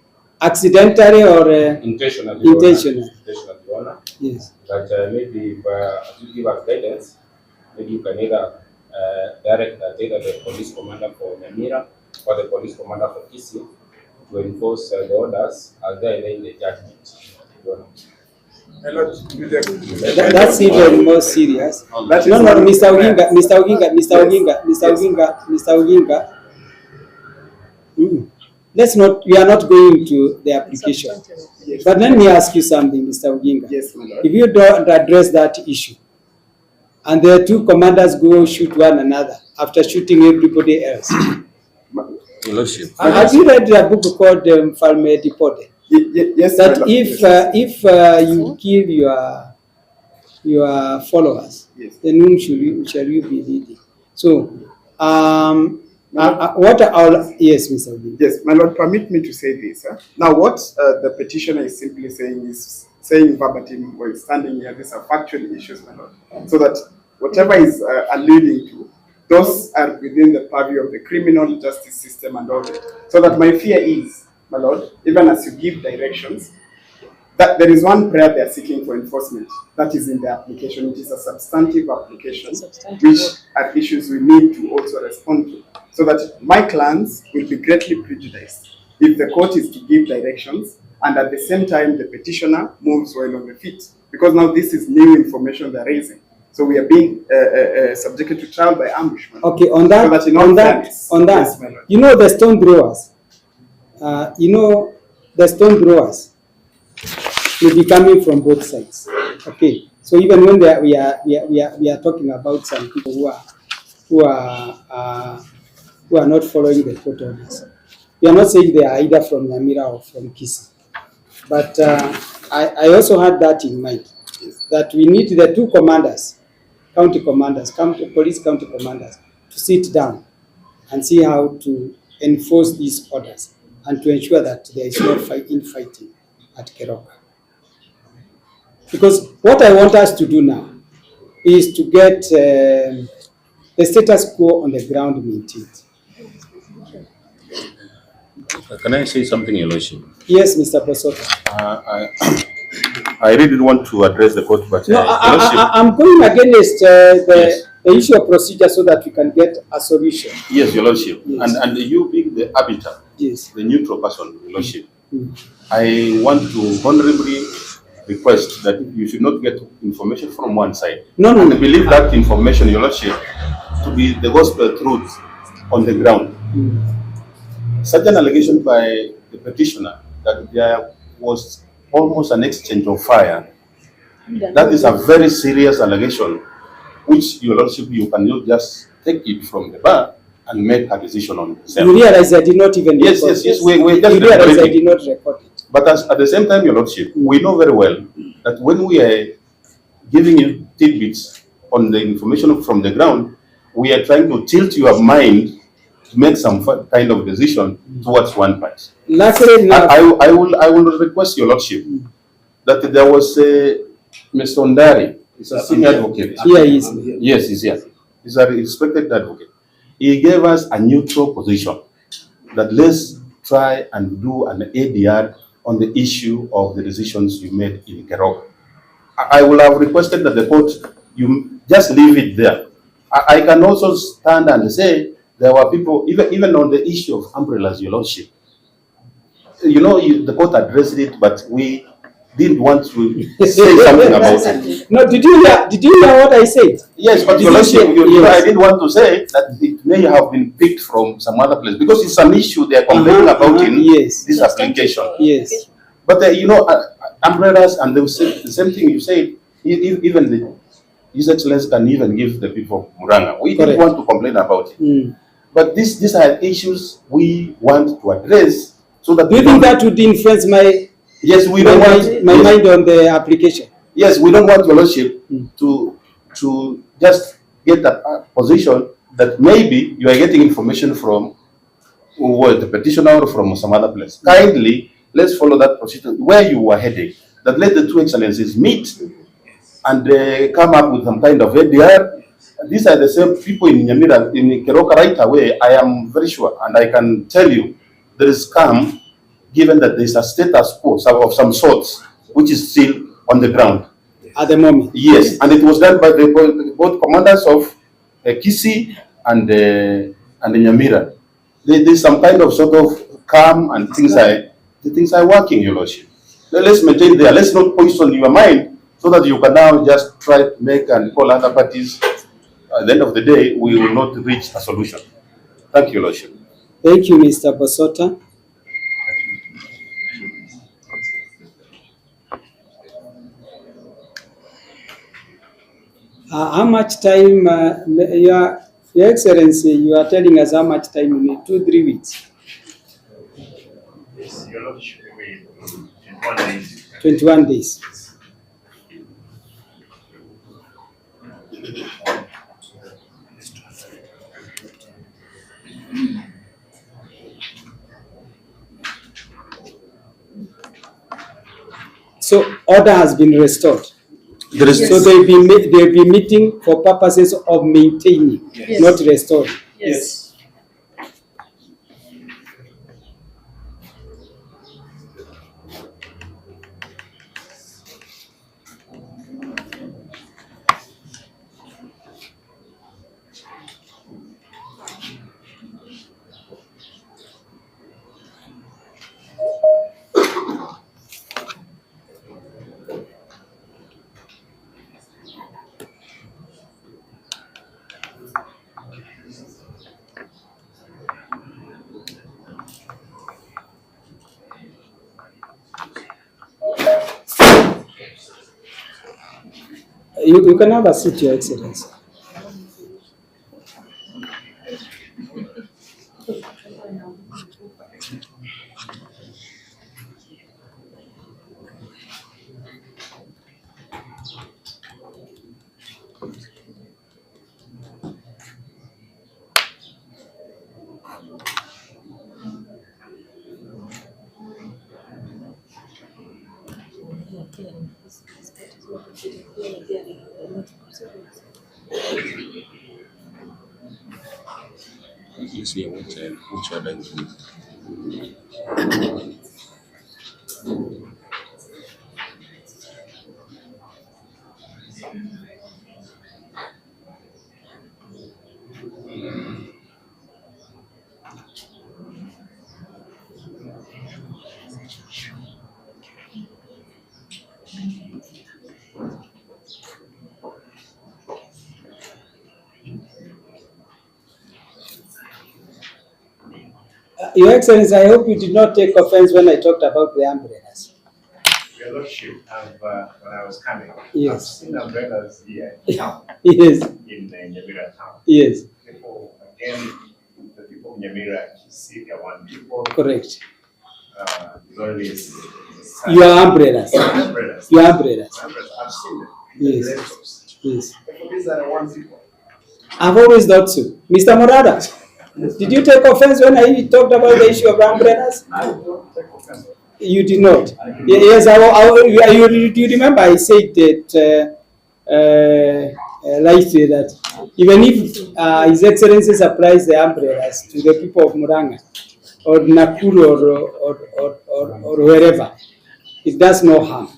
Accidentally or intentionally? Intentionally. Intentionally, Your Honor. Yes. But maybe if you give us guidance, maybe you can either direct either the police commander for Nyamira or the police commander for Kisii to enforce the orders as they are in the judgment. Your Honor. That's even more serious. No, Mr. Oginga, Mr. Oginga, Mr. Oginga, Mr. Oginga, Mr. Oginga. Let's not, we are not going to the application. Yes. But let me ask you something, Mr. Oginga. Yes, my lord. If you don't address that issue, and the two commanders go shoot one another after shooting everybody else. Your Lordship. Have you read a book called Falme Dipode? Yes, that if you kill your followers, yes, then whom shall you be leading? So, what are all? Yes, Mr. Oginga. Yes, my lord, permit me to say this. Now, what the petitioner is simply saying is saying verbatim while standing here, these are factual issues, my lord, so that whatever is alluding to, those are within the purview of the criminal justice system and all that. So that my fear is, my lord, even as you give directions, that there is one prayer they are seeking for enforcement. That is in the application. It is a substantive application, which are issues we need to also respond to. So that my clients will be greatly prejudiced if the court is to give directions and at the same time the petitioner moves well on the feet. Because now this is new information they're raising. So we are being subjected to trial by ambushment. Okay, on that, so that yes, you know the stone throwers. The stone throwers will be coming from both sides. Okay, so even when we are talking about some people who are not following the court orders, we are not saying they are either from Nyamira or from Kisii. But I also had that in mind, that we need the two commanders, police county commanders, to sit down and see how to enforce these orders and to ensure that there is no fighting at Keroka. Because what I want us to do now is to get the status quo on the ground maintained. Can I say something, Your Lordship? Yes, Mr. Bosota. I really want to address the court, but no, I'm going against the issue of procedure so that we can get a solution. Yes, Your Lordship. Yes. And you being the arbiter, yes, the neutral person, Your Lordship, I want to honorably request that you should not get information from one side. No. And I believe that information, Your Lordship, to be the gospel truth on the ground. Such an allegation by the petitioner that there was almost an exchange of fire, that is a very serious allegation, which, Your Lordship, you cannot just take it from the bar and make a decision on itself. You realize I did not even yes, record yes, it. we just you realize I did not record it. But at the same time, Your Lordship, we know very well that when we are giving you tidbits on the information from the ground, we are trying to tilt your mind to make some kind of decision towards one part. Luckily, I will request, Your Lordship, that there was Mr. Ondari, he's a senior advocate. Here he is. Yes, he's here. He's a respected advocate. He gave us a neutral position that let's try and do an ADR on the issue of the decisions you made in Keroka. I will have requested that the court, you just leave it there. I can also stand and say there were people, even on the issue of umbrellas, Your Lordship. You know, the court addressed it, but we didn't want to say something about it. No, did you hear what I said? Yes, but Your Lordship, I didn't want to say that it may have been picked from some other place because it's an issue they are complaining about in this application. Yes. But umbrellas and the same thing you said, even His Excellency can even give the people of Murang'a. We Correct. don't want to complain about it. Mm. But these are issues we want to address so that Do you think that would influence my yes, we don't want my mind on the application? Yes, we don't want your lordship to just get a position that maybe you are getting information from the petitioner or from some other place. Kindly, let's follow that procedure where you were heading. That let the two excellencies meet and come up with some kind of ADR. These are the same people in Nyamira, in Keroka right away. I am very sure, and I can tell you, there is calm, given that there is a status quo of some sorts, which is still on the ground at the moment. Yes, and it was done by both commanders of Kisi and Nyamira. There's some kind of sort of calm and things are working, Your Lordship. Let's maintain there. Let's not poison your mind so that you can now just try to make and call other parties. At the end of the day, we will not reach a solution. Thank you, Your Lordship. Thank you, Mr. Bosota. How much time, Your Excellency, you are telling us how much time you need? 2-3 weeks? Yes, Your Lordship, we 21 days. 21 days. So order has been restored. So they'll be meeting for purposes of maintaining, not restoring. Yes. You can have a seat, Your Excellency. You see which other is Your Excellency, I hope you did not take offense when I talked about the umbrellas. Your Lordship, when I was coming, Yes. I've seen umbrellas here in town. Yes. In Nyamira town. Yes. People, again, the people of Nyamira see their one people. Correct. It's always Your umbrellas. Umbrellas. Your umbrellas. I've seen them. Yes. Laptops. Yes. These are the one people. I've always thought so. Mr. Morada, did you take offense when I talked about the issue of umbrellas? I don't take offense. You did not. Yes, you remember I said that lightly that even if His Excellency supplies the umbrellas to the people of Murang'a or Nakuru or wherever, it does no harm,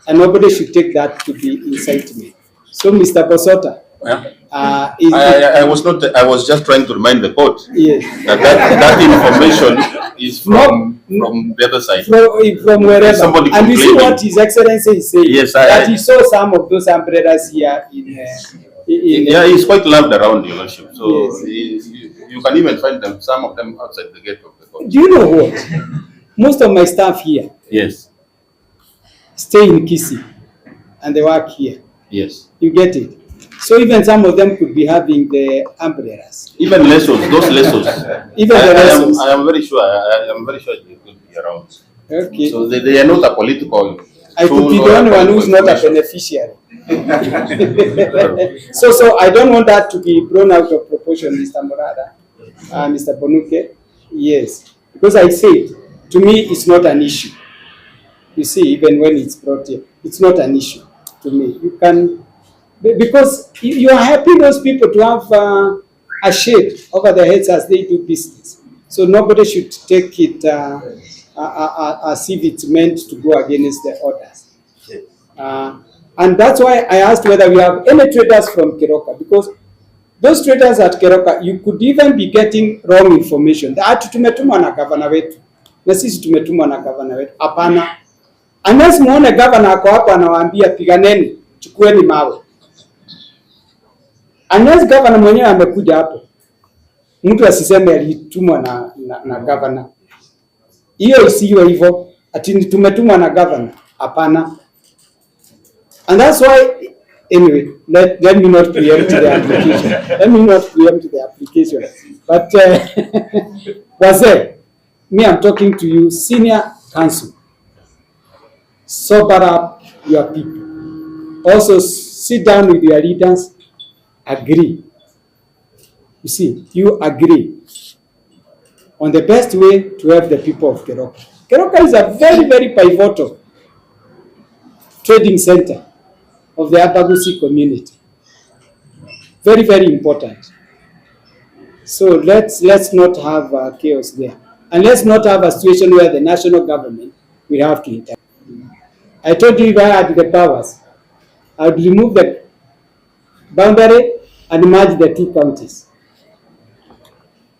and nobody should take that to be incitement. So, Mr. Bosota, I was not. I was just trying to remind the court yes, that information is from the other side. From wherever. Somebody And you see complaining. what His Excellency is saying. Yes, that he saw some of those umbrellas here in yeah, he's quite loved around, Your Lordship. So Yes. you can even find them, some of them outside the gate of the court. Do you know what? Most of my staff here Yes. stay in Kisi and they work here. Yes. You get it? So even some of them could be having the umbrellas. Even lessons, those lessons. Even the lessons. I am very sure. I am very sure they will be around. Okay. So they are not a political. I could be the only one who's not a beneficiary. So I don't want that to be blown out of proportion, Mr. Morada, Mr. Bonuke. Yes, because I said, to me, it's not an issue. You see, even when it's brought here, it's not an issue to me. You can, because you are helping those people to have a shade over their heads as they do business. So nobody should take it as if it's meant to go against the orders. And that's why I asked whether we have any traders from Keroka, because those traders at Keroka, you could even be getting wrong information. Ati tumetumwa na gavana wetu, na sisi tumetumwa na gavana wetu. Hapana. Unless muone gavana ako hapo anawaambia piganeni, chukueni mawe. Unless gavana mwenyewe amekuja hapo, mtu asiseme alitumwa na gavana. Hiyo isiyo hivyo, ati tumetumwa na gavana. Hapana. And that's why, anyway, let me not preempt the application. Let me not preempt the application. But, Wazir, me, I'm talking to you, senior counsel. Sober up your people. Also, sit down with your leaders, agree. You see, you agree on the best way to help the people of Keroka. Keroka is a very, very pivotal trading center of the Abagusi community. Very, very important. So let's not have chaos there. And let's not have a situation where the national government will have to intervene. I told you if I had the powers, I would remove the boundary and merge the two counties.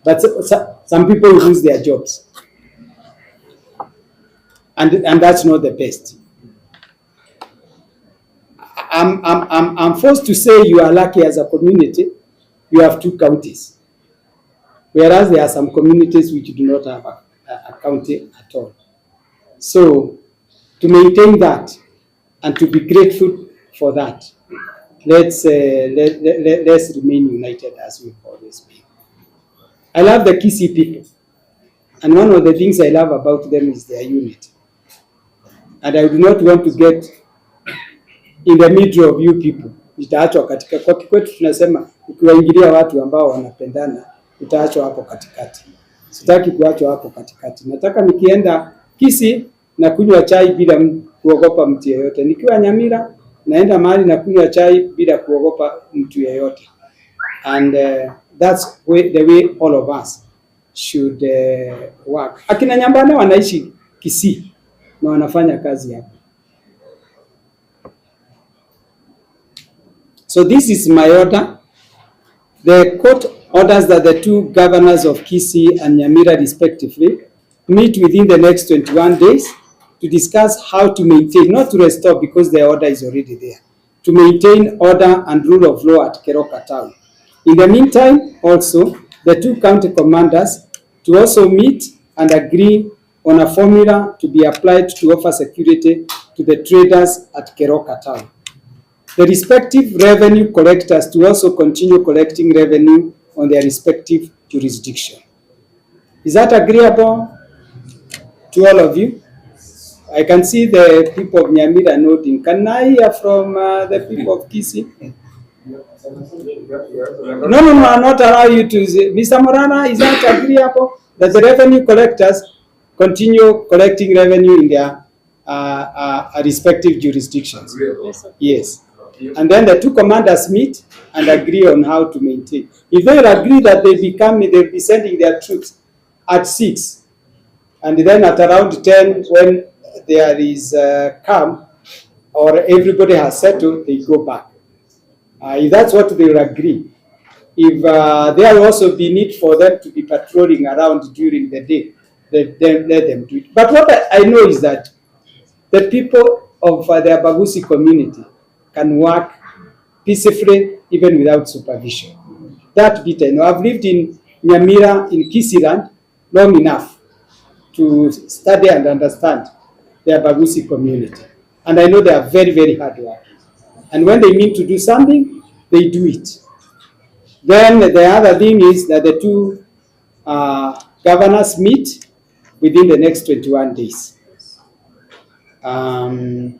But some people lose their jobs. And that's not the best. I'm forced to say you are lucky as a community. You have two counties, whereas there are some communities which do not have a county at all. So to maintain that and to be grateful for that, let's remain united as we've always been. I love the Kisii people, and one of the things I love about them is their unity. And I do not want to get in the middle of you people. Itaachwa katika, kwa kikwetu tunasema ukiwaingilia watu ambao wanapendana utaachwa hapo katikati. Sitaki kuachwa hapo katikati. Nataka nikienda Kisii na kunywa chai bila kuogopa mtu yeyote. Nikiwa Nyamira naenda mahali na kunywa chai bila kuogopa mtu yeyote. And that's the way all of us should work. Akina Nyambane wanaishi Kisii na wanafanya kazi hapo. So this is my order. The court orders that the two governors of Kisii and Nyamira respectively meet within the next 21 days to discuss how to maintain, not to restore because the order is already there, to maintain order and rule of law at Keroka town. In the meantime, also, the two county commanders to also meet and agree on a formula to be applied to offer security to the traders at Keroka town. The respective revenue collectors to also continue collecting revenue on their respective jurisdiction. Is that agreeable to all of you? I can see the people of Nyamira nodding. Can I hear from the people of Kisii? No, I'll not allow you to say. Mr. Morana, is that agreeable that the revenue collectors continue collecting revenue in their respective jurisdictions? Yes. And then the two commanders meet and agree on how to maintain. If they agree that they'll be sending their troops at 6, and then at around 10, when there is calm or everybody has settled, they go back. If that's what they will agree. If there will also be need for them to be patrolling around during the day, then let them do it. But what I know is that the people of the Abagusi community can work peacefully even without supervision. That bit I know. I've lived in Nyamira, in Kisii land, long enough to study and understand the Abagusi community. And I know they are very, very hard working. And when they mean to do something, they do it. Then the other thing is that the two governors meet within the next 21 days. Then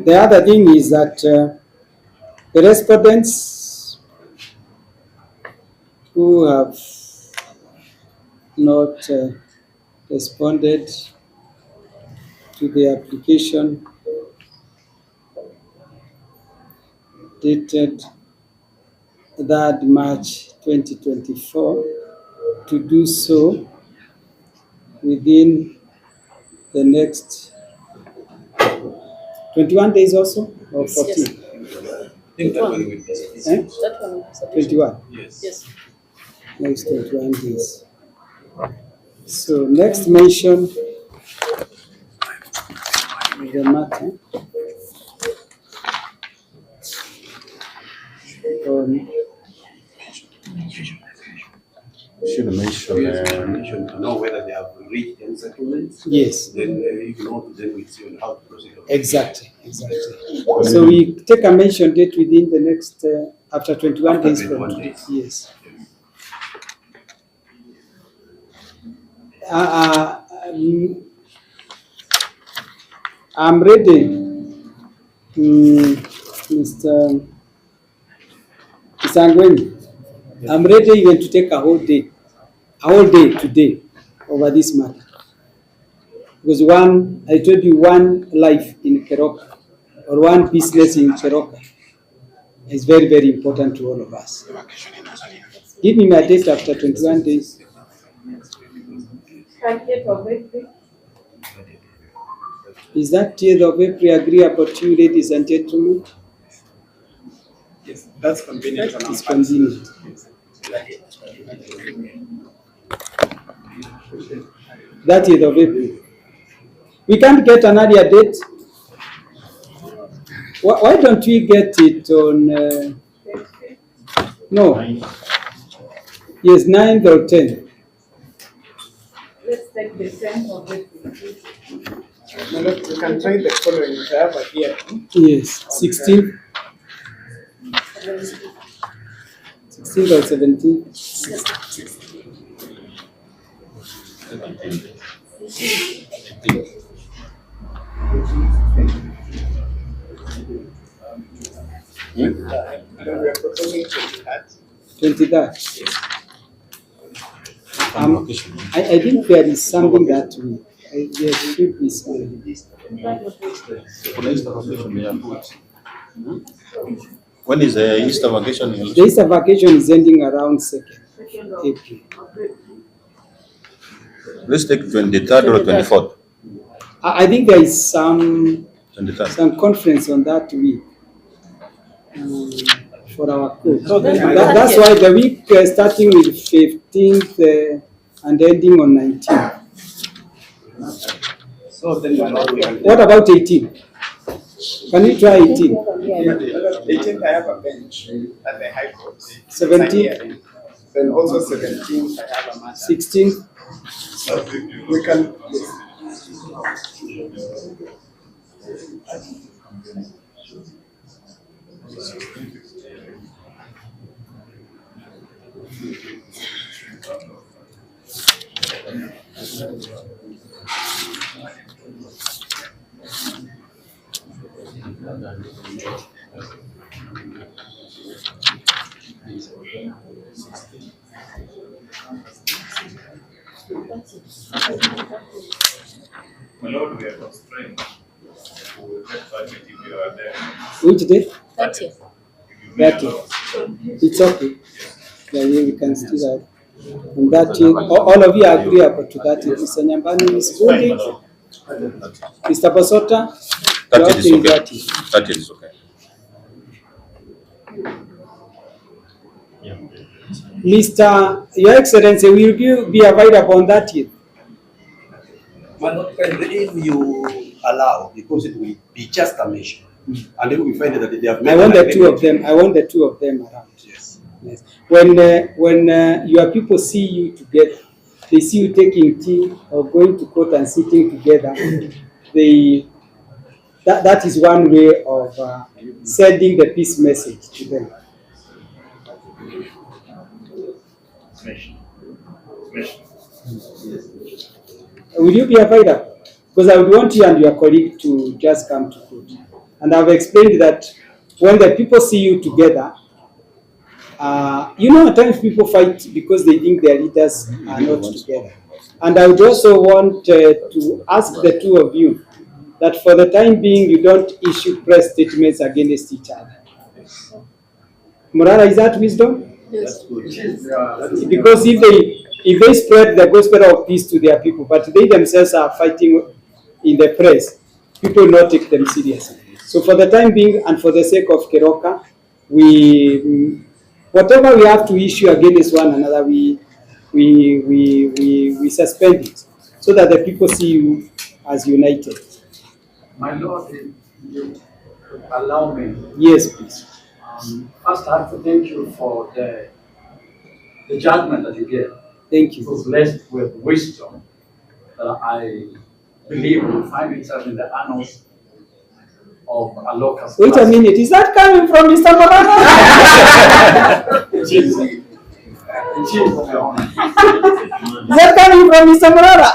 the other thing is that the respondents who have not responded to the application dated 3rd March 2024 to do so within the next 21 days also, or 14? I think that one will be sufficient. That one will be sufficient. 21. Yes. Next 21 days. So next mention the matter on Should mention. Mention to know whether they have reached any settlements. yes, Then if not, then we see on how to proceed. exactly. So we take a mention date within the next after 21 After days 21 from days. yes. I'm ready, Mr. Angweni. I'm ready even to take a whole day today over this matter. Because I told you, one life in Keroka or one business in Keroka is very, very important to all of us. Give me my date after 21 days. 30th of April. Is that 10th of April agreeable to you, ladies and gentlemen? Yes, that's convenient. It's convenient. 30th of April. We can't get an earlier date. Why don't we get it on? No. Yes, 9th or 10th. Let's take the 10th of April. We can try the following. I have a here. Yes, 16th. 16th or 17th. And then we are proposing 23rd. 23rd. I think there is something that there should be something. When is the Easter vacation? The Easter vacation is ending around 2nd April. Let's take 23rd or 24th. I think there is some 23rd. some conference on that week for our coach. That's why the week starting with 15th and ending on 19th. So then What about 18th? Can we try 18th? 18th, I have a bench at the High Court. 17th? Then also 17th, I have a matter. 16th? We can. My Lord, we are constrained. We will get back if you are there. Which day? 30th. 30th. It's okay. Yeah, we can still have. And that all of you are agreeable to that. Mr. Nyambani, Ms. Bundi, Mr. Bosota, 30th is okay. 30th. 30th is okay. Mr. Your Excellency, will you be available on that year? But if you allow, because it will be just a mission, and then we find that they have. I want the two of them. I want the two of them around. Yes. Yes. When your people see you together, they see you taking tea or going to court and sitting together, they that is one way of sending the peace message to them. Will you be available? Because I would want you and your colleague to just come to court. And I've explained that when the people see you together, at times people fight because they think their leaders are not together. And I would also want to ask the two of you that for the time being, you don't issue press statements against each other. Murara, is that wisdom? Yes. Because if they spread the gospel of peace to their people, but they themselves are fighting in the press, people will not take them seriously. So for the time being, and for the sake of Keroka, whatever we have to issue against one another, we suspend it, so that the people see you as united. My Lord, if you allow me. Yes, please. First, I have to thank you for the judgment that you gave. Thank you. It was blessed with wisdom that I believe will find itself in the annals of a local. Wait a minute, is that coming from Mr. Morana? It is, Your Honor. Is that coming from Mr. Morana?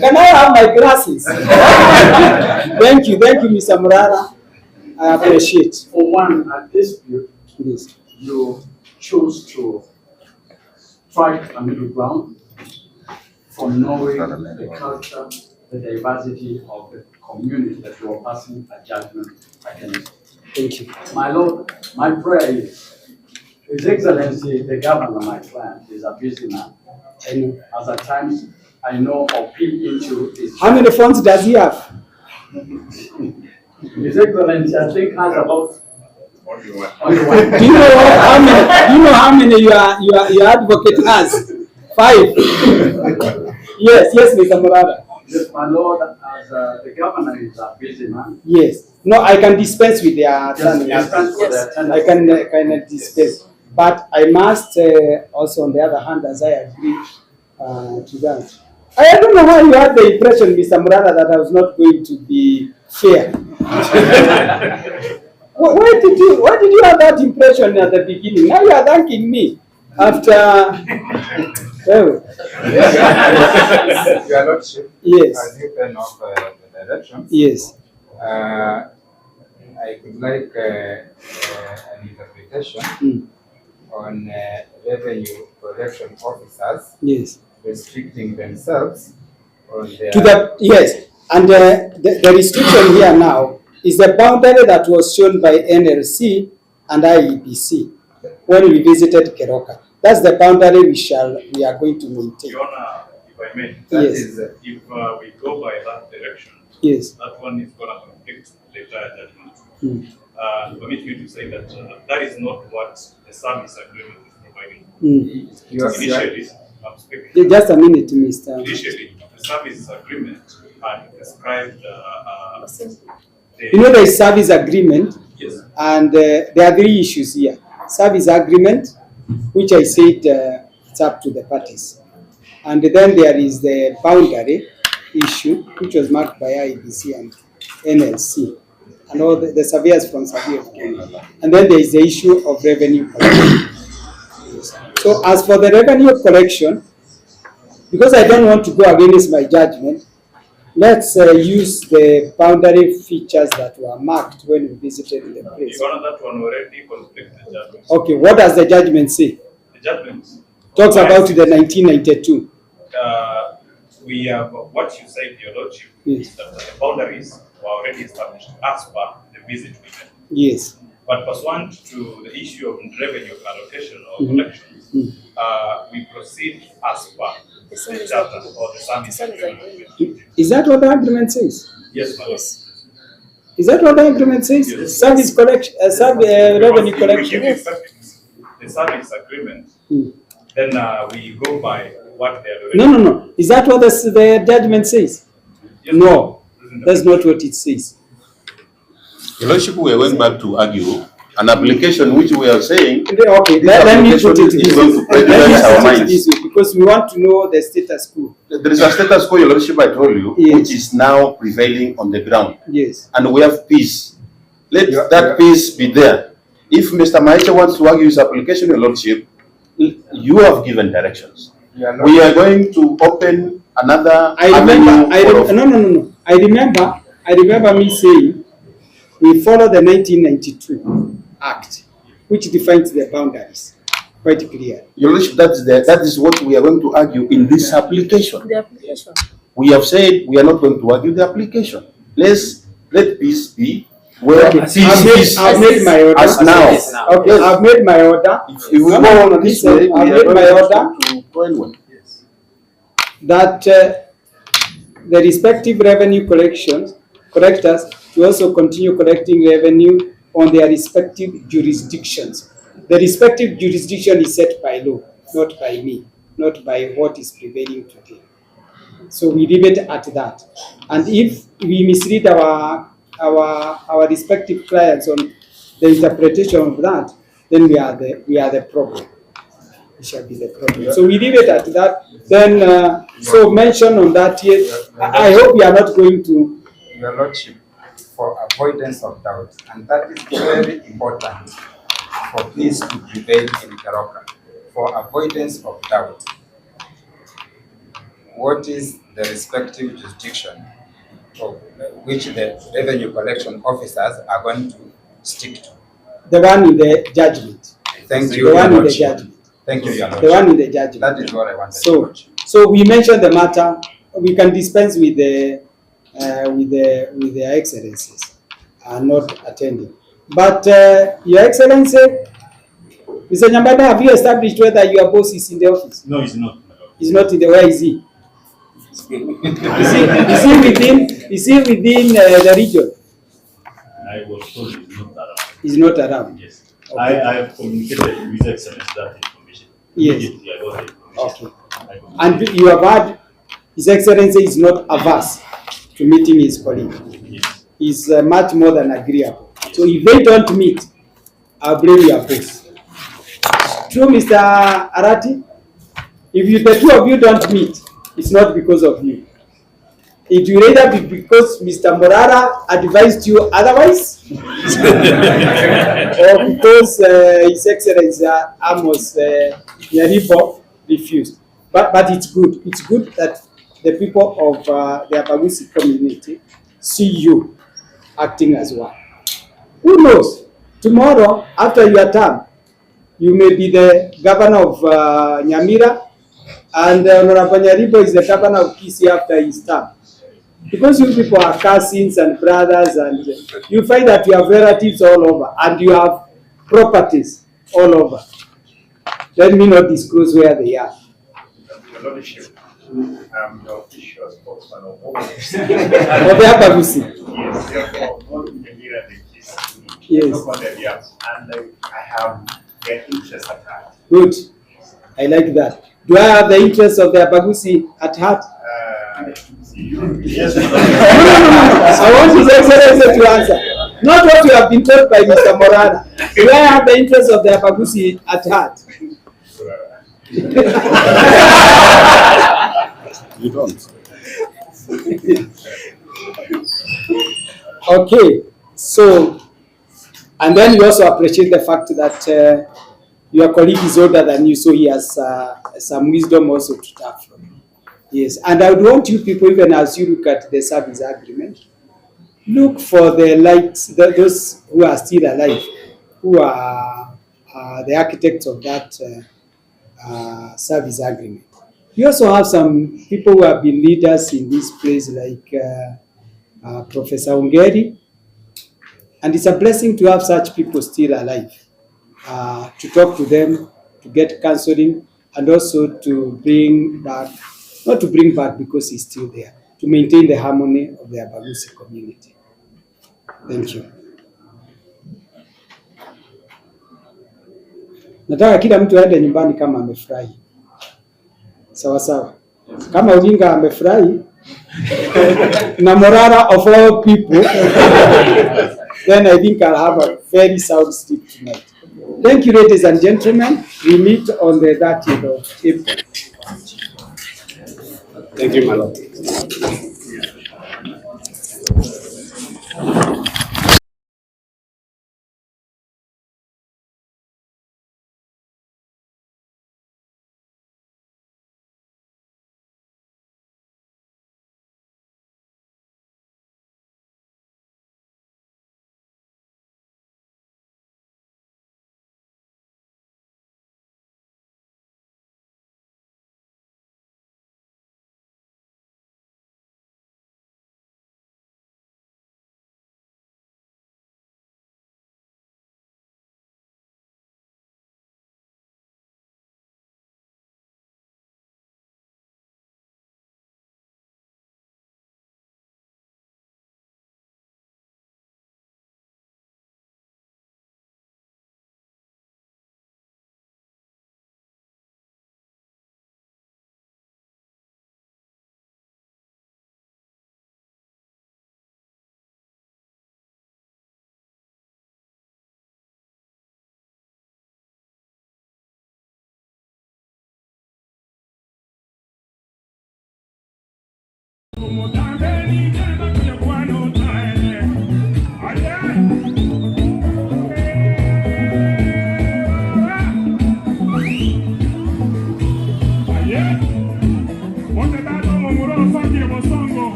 Can I have my glasses? Thank you, Mr. Morana. I appreciate. For one, at this view, Yes. you choose to strike a middle ground for knowing the culture, the diversity of the community that you are passing a judgment against. Thank you. My Lord, my prayer is, His Excellency, the governor, my client, is a busy man. I know. As at times, I know or peek into his. How many phones does he have? His Excellency, I think, has about Only one. only one. Do you know how many your advocate has? 5. Yes, Mr. Morana. Yes, my Lord, as the governor is a busy man. Yes. No, I can dispense with their attorney. Yes, I can dispense. But I must also, on the other hand, as I agree to that. I don't know why you had the impression, Mr. Morana, that I was not going to be fair. Why did you have that impression at the beginning? Now you are thanking me after. Your Lordship, Yes. as you turn off the directions, Yes. I could like an interpretation on revenue collection officers Yes. restricting themselves on their. Yes, and the restriction here now is the boundary that was shown by NLC and IEBC when we visited Keroka. That's the boundary we are going to maintain. Your Honor, if I may, Yes. if we go by that direction, Yes. that one is going to conflict the entire judgment. Permit me to say that that is not what the service agreement is providing. Initially, I'm speaking. Just a minute, Mr. Initially, the service agreement had prescribed There is service agreement, yes. and there are 3 issues here. Service agreement, which I said it's up to the parties. And then there is the boundary issue, which was marked by IEBC and NLC, and all the surveyors from Survey of Kenya. And then there is the issue of revenue collection. So as for the revenue collection, because I don't want to go against my judgment, let's use the boundary features that were marked when we visited the place. Your Honor, that one already conflicts the judgment. Okay, what does the judgment say? The judgment Talks about the 1992. We have what you said, Your Lordship, Yes. is that the boundaries were already established as per the visit we made. Yes. But pursuant to the issue of revenue allocation or collections, we proceed as per the charter or the service agreement. Is that what the agreement says? Yes, ma'am. Is that what the agreement says? Yes. Service collection, revenue If collection. we give effect the service agreement, then we go by what they are already. No. Is that what the judgment says? Yes, No, that's not what it says. Your Lordship, we are going back to argue An application which we are saying, okay, this let me put application it is this going way. to prejudice our Let me put it minds. this way, because we want to know the status quo. There is a status quo, Your Lordship, I told you, Yes. which is now prevailing on the ground. Yes. And we have peace. Let that peace be there. If Mr. Maicha wants to argue his application, Your Lordship, you have given directions. We are going to open another avenue. No. I remember me saying we follow the 1992 Act, which defines the boundaries quite clear. Your Lordship, that is what we are going to argue in this application. The application. We have said we are not going to argue the application. Let peace be where peace is. I've made my order. As now. Okay, Yes. I've made my order. If we go on this way, I've made my order to go anywhere. that the respective revenue collectors to also continue collecting revenue on their respective jurisdictions. The respective jurisdiction is set by law, not by me, not by what is prevailing today. So we leave it at that. And if we mislead our respective clients on the interpretation of that, then we are the problem. We shall be the problem. So we leave it at that. Then so mention on that yet. I hope we are not going to. Your Lordship, for avoidance of doubt, and that is very important for peace to prevail in Keroka. For avoidance of doubt, what is the respective jurisdiction of which the revenue collection officers are going to stick to? The one in the judgment. Thank you. The one in the judgment. Thank you, Your Lordship. The one in the judgment. That is what I wanted. So we mentioned the matter. We can dispense with the excellencies not attending. But Your Excellency, Mr. Nyambada, have you established whether your boss is in the office? No, he's not. He's not in the. Where is he? Is he within the region? I was told he's not around. He's not around. Yes. Okay. I have communicated with His Excellency that information. Yes. Immediately I got the information. Okay. And you have heard His Excellency is not averse to meeting his colleague. Yes. He's much more than agreeable. So if they don't meet, I'll blame your boss. True, Mr. Arati? If the two of you don't meet, it's not because of you. It will either be because Mr. Morara advised you otherwise, or because His Excellency Amos Nyaribo refused. But it's good. It's good that the people of the Abagusi community see you acting as one. Who knows? Tomorrow, after your term, you may be the governor of Nyamira, and Honorable Nyaribo is the governor of Kisii after his term. Because you people are cousins and brothers, and you find that you have relatives all over, and you have properties all over. Let me not disclose where they are. Your Lordship, I'm the official spokesman of all. Of the Abagusi. Yes, therefore, all the Nyamira and the Kisii. Yes. And I have their interest at heart. Good. I like that. Do I have the interests of the Abagusi at heart? Yes. No. I want His Excellency to answer. Not what you have been told by Mr. Morana. Do I have the interests of the Abagusi at heart? You don't. Okay. So, and then you also appreciate the fact that your colleague is older than you, so he has some wisdom also to tap from. Yes, and I would want you people, even as you look at the service agreement, look for the lights, those who are still alive, who are the architects of that service agreement. You also have some people who have been leaders in this place, like Professor Ungeri, and it's a blessing to have such people still alive, to talk to them, to get counseling, and also to bring back, not to bring back because he's still there, to maintain the harmony of the Abagusi community. Thank you. Nataka kila mtu aende nyumbani kama amefurahi. Sawa sawa. Kama Ujinga amefurahi na Morara of all people then I think I'll have a very sound sleep tonight. Thank you, ladies and gentlemen. We meet on the 30th of April. Thank you, my lord.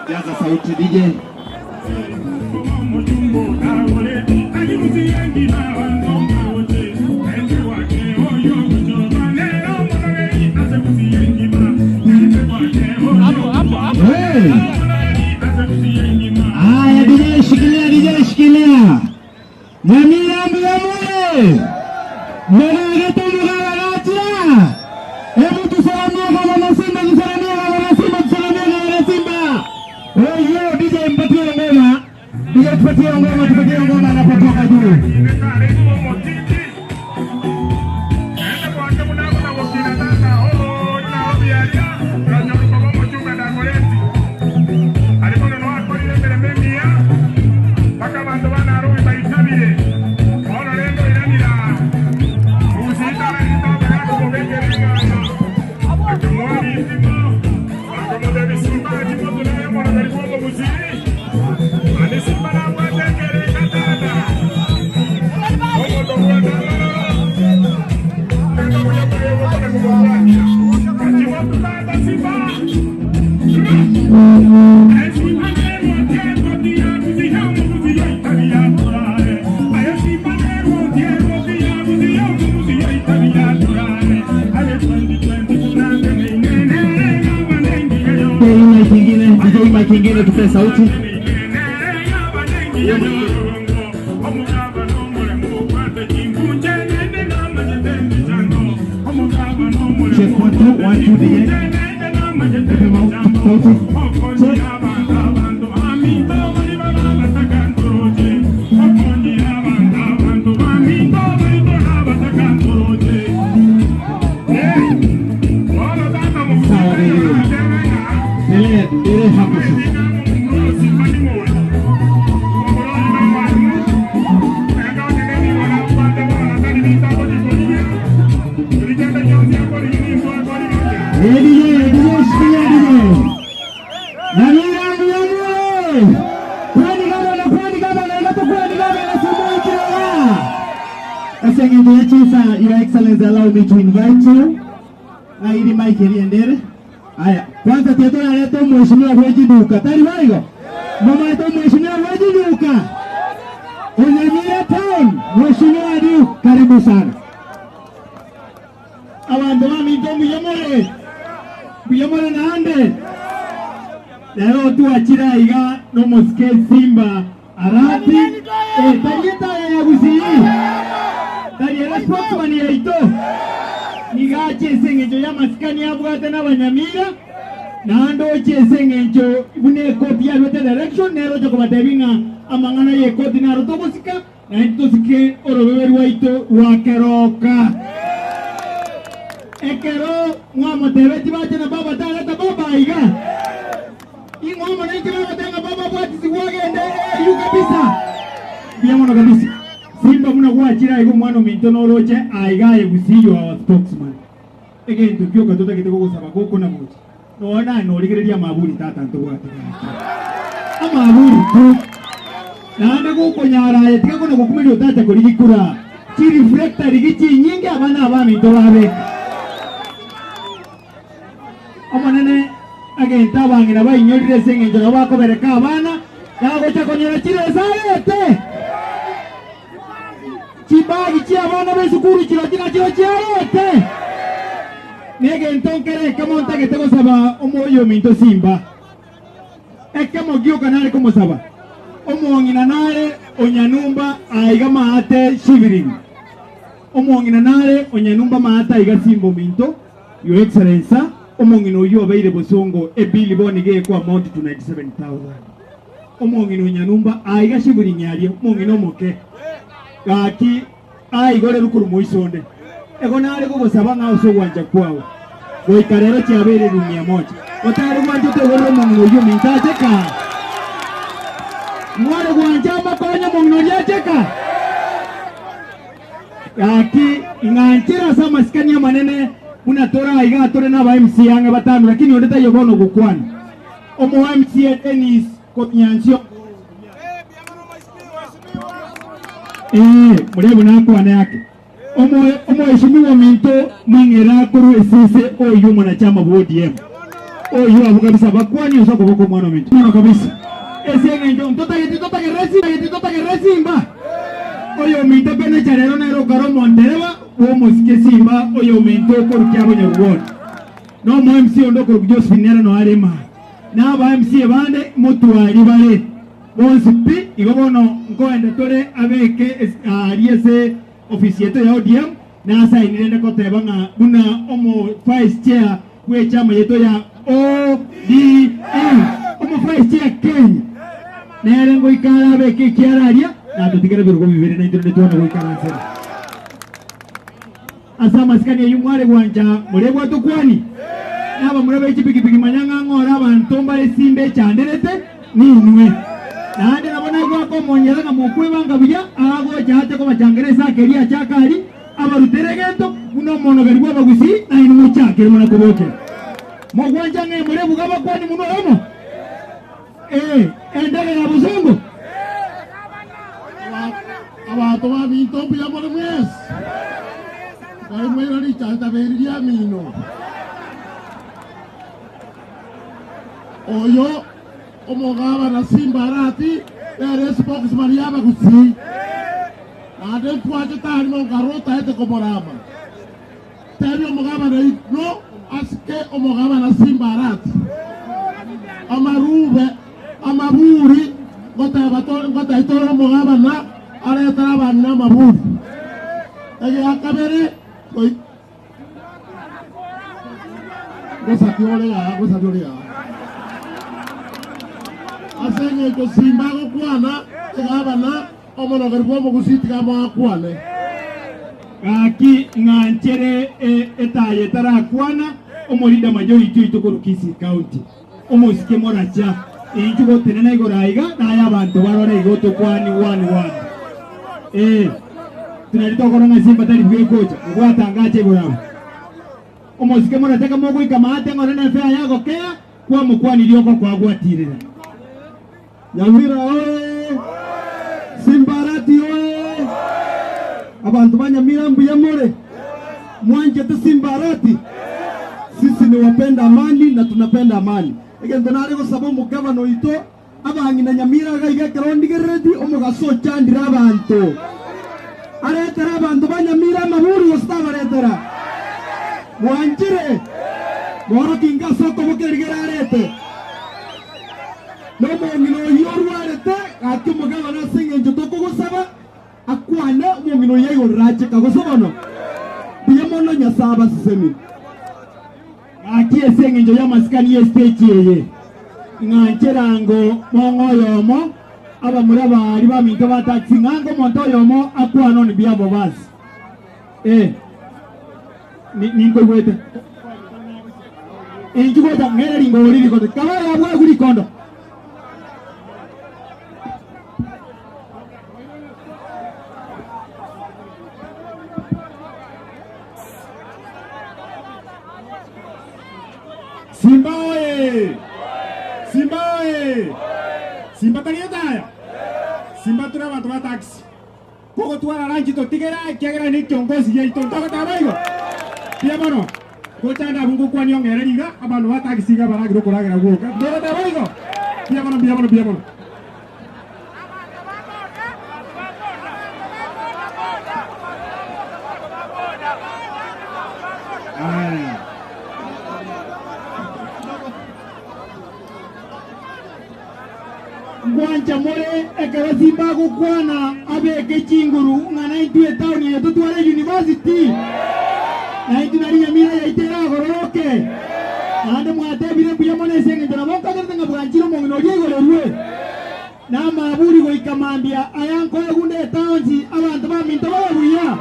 Jaza sauti DJ. Aya DJ shikilia. Nyamira mwe. Mwana getu mgawanatia. Hebu tusalamie kama na Simba, tusalamie kama na Simba, tusalamie kama na Simba. Yo DJ mpatie ngoma. DJ tupatie ngoma anapotoka juu. Kingine tupe sauti. Check 1 2 1 2 DJ. Your Excellency, allow me to invite you. Na ili mic iendele. Haya, kwanza teto naleta mheshimiwa Wejiduka. Tari waigo. Mama yetu mheshimiwa Wejiduka. Unyamira town, mheshimiwa Adu, karibu sana. abantu baminto muyamore nande lero tuachira iga no moske Simba Arati tarieta ya gusi tariera spokesman ya ito niga chesengejo ya maskani abwate na banyamira nando chesengejo ibune koti ya lote direction nero joko batebinga amangana ye koti naro tokosika na ito sike orobeberu wa ito wa Keroka ekero ngamo tebeti bache na baba taleta baba iga ingoma na ikira batanga baba bwati siwagende yu kabisa biamono kabisa Simba muna kuachira igo mwana minto no roche aigaye gusiyo wa spokesman again tukio katota kitego kusaba koko na moja no na no ligereria maburi tata ntogwate amaburi tu nande gukonyara yetika kono gukumiri utata kurigikura ki reflector rigichi nyingi abana abaminto babe amanene again tabangira bayinyorire sengenjo no bakobereka abana yagocha konyera chireza yete chibagi chia abana besukuru kirokina kiro chiarete nege ntonkere kama ntake tego saba omoyo minto Simba ekemo gyo kanale como saba omongina nale onyanumba aiga maate shiviring omongina nale onyanumba maata aiga Simba minto your excellency omongino yo abaire bosongo ebili bonige kwa amount to 97,000 omongino onyanumba aiga shiviring yali omongino moke kaki igore rukuru muisonde egonale kugosaba ngao so wanja kwao goikarero chiabere rumia moja otari gwanje tegoro mongino yo mintacheka mware gwanje makonya mongino yacheka kaki inganchira sa maskani ya manene unatora iga tore na ba MC yange batanu lakini ondeta yobono gukwana omo MC Dennis Kotnyansio murebo nakwana yake omo heshimiwa minto mangera kuru esese oyo mwanachama wa ODM oyo abu kabisa bakwani usako boko mwana minto mwana kabisa esenge njo mtota geresi Simba oyo minto pene charero nero karo mondereba wo mosike Simba oyo minto koru kyabo nyarwon no mo MC ondoko Josephine no arema na ba MC bande mutuari bale bonsipi igobono ngoende tore abeke ariese ofisieto ya ODM na sainirende koteba nga buna omo vice chair we chama yeto ya ODM omo vice chair Kenya nere ngo ikala abeke kiararia na tutigere birugo bibere na internet tona ngo ikala sera asama skani yumware gwanja murebwa tukwani naba murebe ikipikipiki manyanga ngora abantu mbale Simbe chanderete ninwe nande nabona gwako monyera na mukwiba ngabya ago cyate ko bacangereza keria cyakari abaruteregento uno mono garigwa bagusi na inu mucyakere muna kuboke mogwanja nge murebu gabakwani muno homo endege na buzungu abantu babinto bya muri mwes bari mwera ri cyata beriya mino oyo omogaba na Simba Arati ere spokesman yaba gusi ade twaje tani mo garota ete komorama tani omogaba na no aske omogaba na Simba Arati amarube amaburi ngota itoro omogaba na are taraba na maburi ege akabere koi gosa tiore ya asenge ko Simba ko kwana tegabana omono garbo mo gusiti kama kwane aki nganchere etaye tara kwana omorinda majority itokoro Kisii County omosike moracha injugo tenena igoraiga na ya bantu barore igoto kwani 11 tunalitoka korona Simba tari bwe kocha ngwatangache borabo omosike moracha kama gwika mate ngorena fea yago kea kwa mukwani lioko kwa gwatirira Nyamira oye Simba Arati oye abantu banyamira mbuyamore mwanje tu Simba Arati sisi ni wapenda amani na tunapenda amani egento nari go sababu gavana ito abangina Nyamira gaiga kerondi geredi omugaso chandira abantu aretera abantu banyamira maburi ostaba aretera Mwanjire. Moro kinga soko bukerigerarete. No mongino yorwarete ati mugabo na singe njotoko gusaba akwana mongino yego rache kagosobono. Biyemono nyasaba sisemi. Aki esenge njo ya maskani estate yeye. Ngancherango mongo yomo aba muraba ari ba minto ba taxi ngango monto yomo akwano ni biabo basi. Ningo wete. Injugo da ngere ringo uri ko kabara abwa guri kondo. Simba oye! Simba oye! Simba tariota! Simba tura watu wa taxi. Koko tuara ranchi to tigera kiagera ni kiongozi ya tontoka tabaigo. Pia mano. Kochanda bungu kwa nyong ngere diga abantu wa taxi ga baragiro kuragira guka. Dora tabaigo. Pia mano. Gwanja more ekara Simba kukwana abeke chinguru ngana itue town yetu tuare university na itunari Nyamira ya itera goroke ande mwate bire buya mone senge jana boka nga bwanjiro mongino yego lerwe na maburi go ikamambia ayanko gunde townsi abantu ba minto ba buya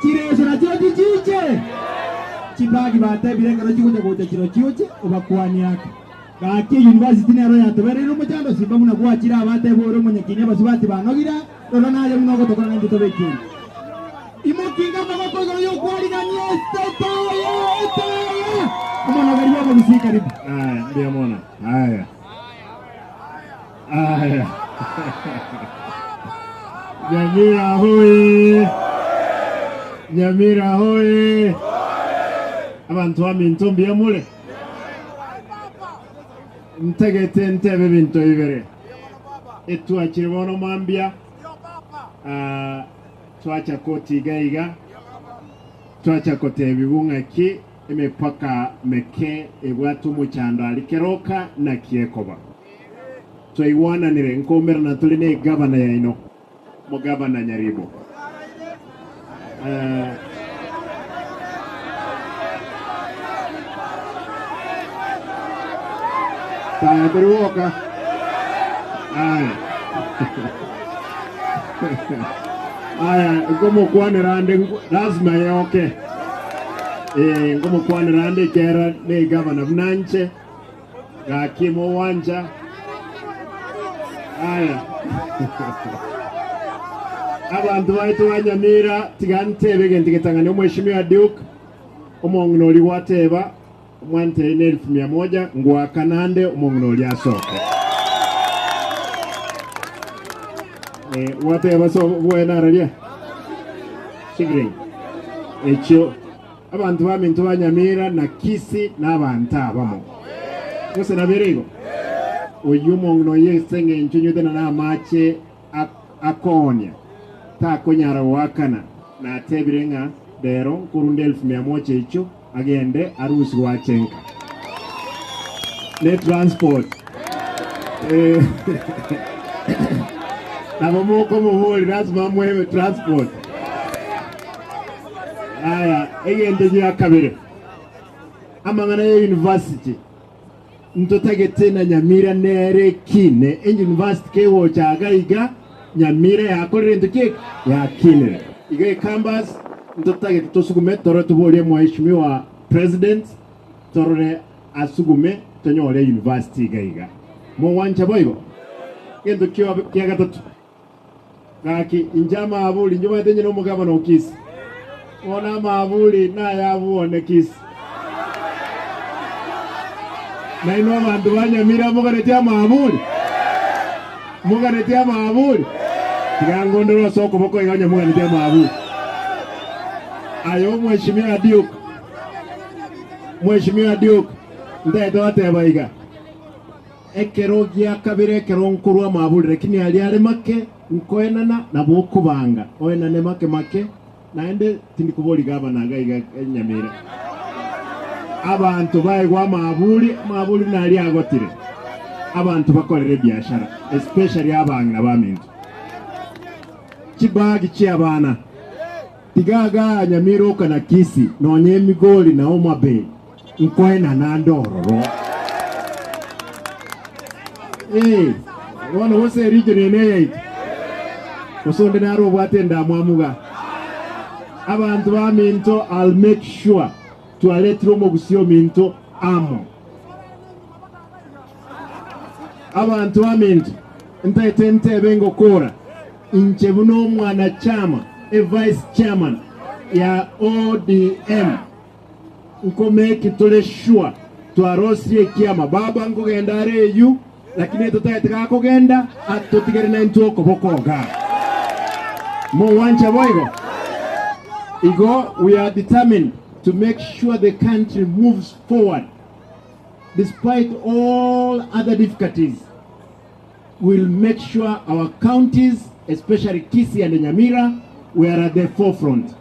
kireso na jodi chiche chibagi bate bire ngara chikuja gocha chiro chiche obakwani yake Kaki university nero ya tebere no mchando Simba muna kuachira abate boro munyekinya basubati banogira rona naje munogo tokana ndito beki imokinga magoko yo kwali na nyesta yo mwana gari wako msika karibu ndio mwana haya Nyamira hoi abantu wa minto mbia mule Mtegete ntebe binto ibere etu achirwono mambia twacha koti gaiga twacha kote bibunga ki emepaka meke ebwatu muchando ali Keroka na Kiekoba twiwana nire nkomera na tuline gavana ya ino mo gavana Nyaribo Keroka. Aya, como kwane rande lazima yoke. Como kwane rande kera ne gavana Mnanche ga kimo wanja. Aya. Abantu baitu wa Nyamira tigantebe gentiketangane omweshimiwa Duke omongno liwateba mwante 1100 ngwa kanande omongno lyasoka wateba so buena ralia sigring echo abantu bamintu ba Nyamira na Kisi n'abantu abamo bose nabirigo uyu mongno yesenge nchunyude na mache akonya ta konyara wakana na tebirenga dero kurunde 1100 icho agende arusi wachenka ne transport nabamoko muholi lazima mwewe transport aya egende ya kabire amangana ya university ntotagete na Nyamira nere kine university kewo chagaiga Nyamira yakorere ntuke ya kine ige campus ntotagete tosugume toro tubolie mheshimiwa president torore asugume tonyole university gaiga mo wancha boigo kendo kiwa gatatu kaki injama abuli njoma tenye no mugaba no Kisi ona mabuli na yabuone Kisi na ino bantu ba Nyamira mugaretia mabuli tigangondoro soko boko iganya mugaretia mabuli ayo mheshimiwa Duke ndaito atebaiga ekerogia kabire keronkurwa mabuli lakini ali make nkoenana na bokubanga oenane make naende tindikuboli gavana gaiga Nyamira abantu baigwa mabuli nali agotire abantu bakorere biashara especially abana bamintu kibagi kyabana tigaga Nyamira okana Kisi nonye emigoli na Omabe nkwena nandororo wana wose region ene kusonde naro bwatenda mwamuga abantu baminto. I'll make sure to aletro mogusio minto amo abantu baminto ntaitente bengo kora inchebuno mwana chama vice chairman ya ODM nkome kitole sure twarosie kiama baba ngogenda reyu lakini tutaitaka kugenda atutigere na ntoko bokoga mo wancha boigo igo. We are determined to make sure the country moves forward despite all other difficulties. We'll make sure our counties, especially Kisi and Nyamira, we are at the forefront.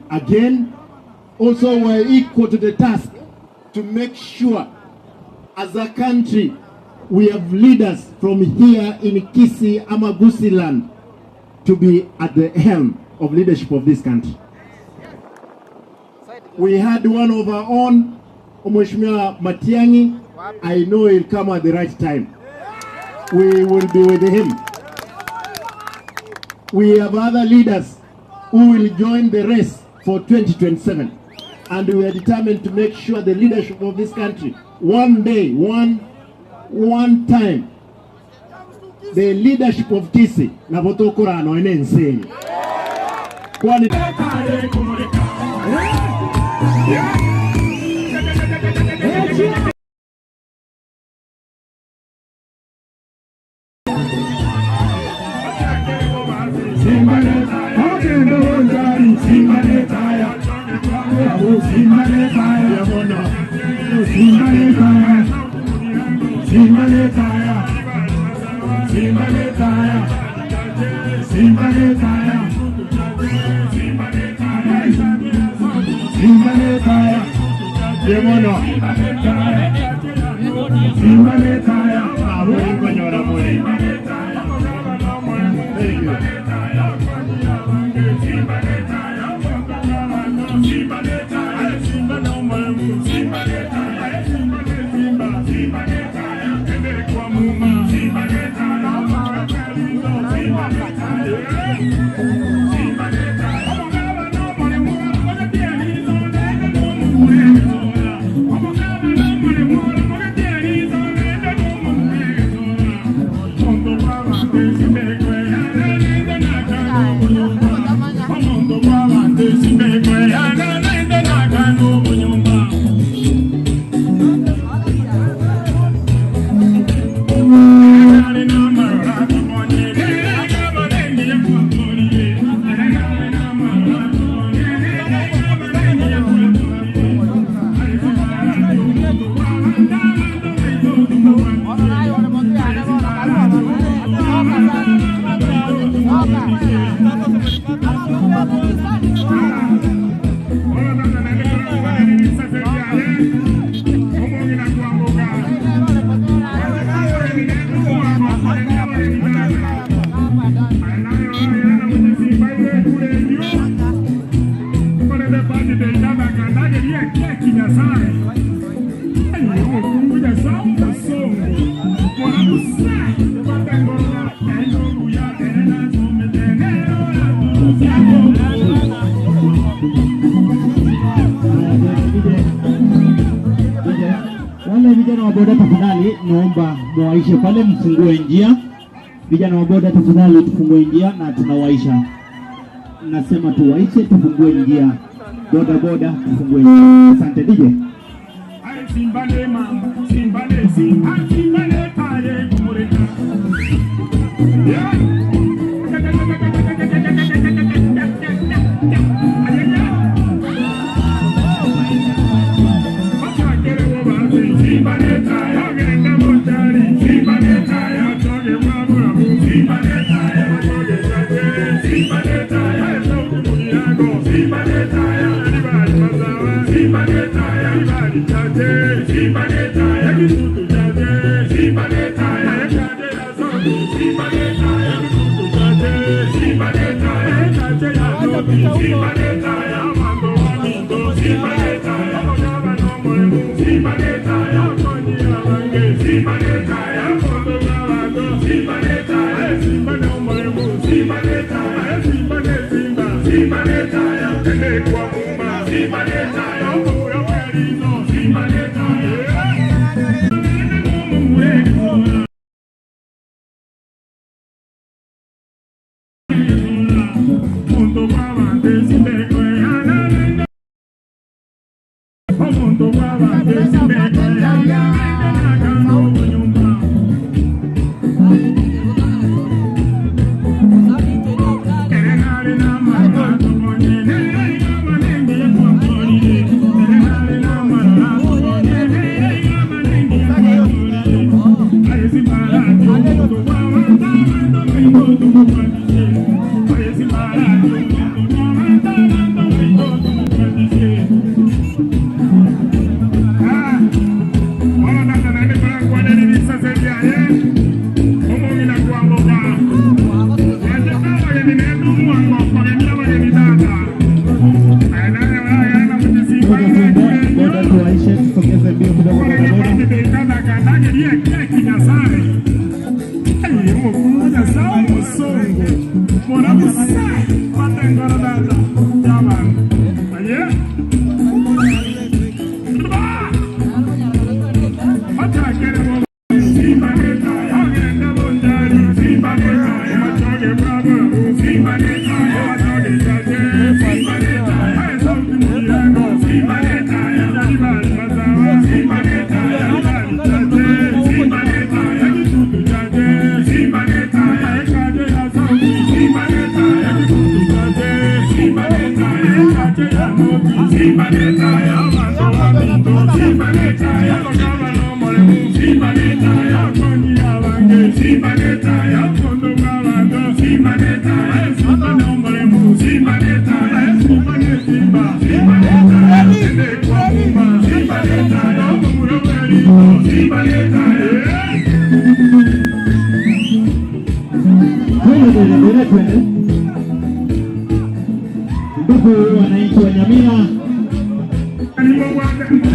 Again, also we're equal to the task to make sure as a country we have leaders from here in Kisi, Amagusi land to be at the helm of leadership of this country. We had one of our own, Mheshimiwa Matiang'i. I know he'll come at the right time. We will be with him. We have other leaders who will join the race for 2027. And we are determined to make sure the leadership of this country, one day, one time, the leadership of Kisi, na botokorano enense. Kwani wale vijana wa boda tafadhali naomba muwaishe pale, mfungue njia. Vijana wa boda tafadhali tufungue njia na tunawaisha. Nasema tuwaishe, tufungue njia. Boda boda tufungue njia. Asante DJ. Simbale mama, simbale simba, simbale pale kumurika. Ndugu wananchi wa Nyamira,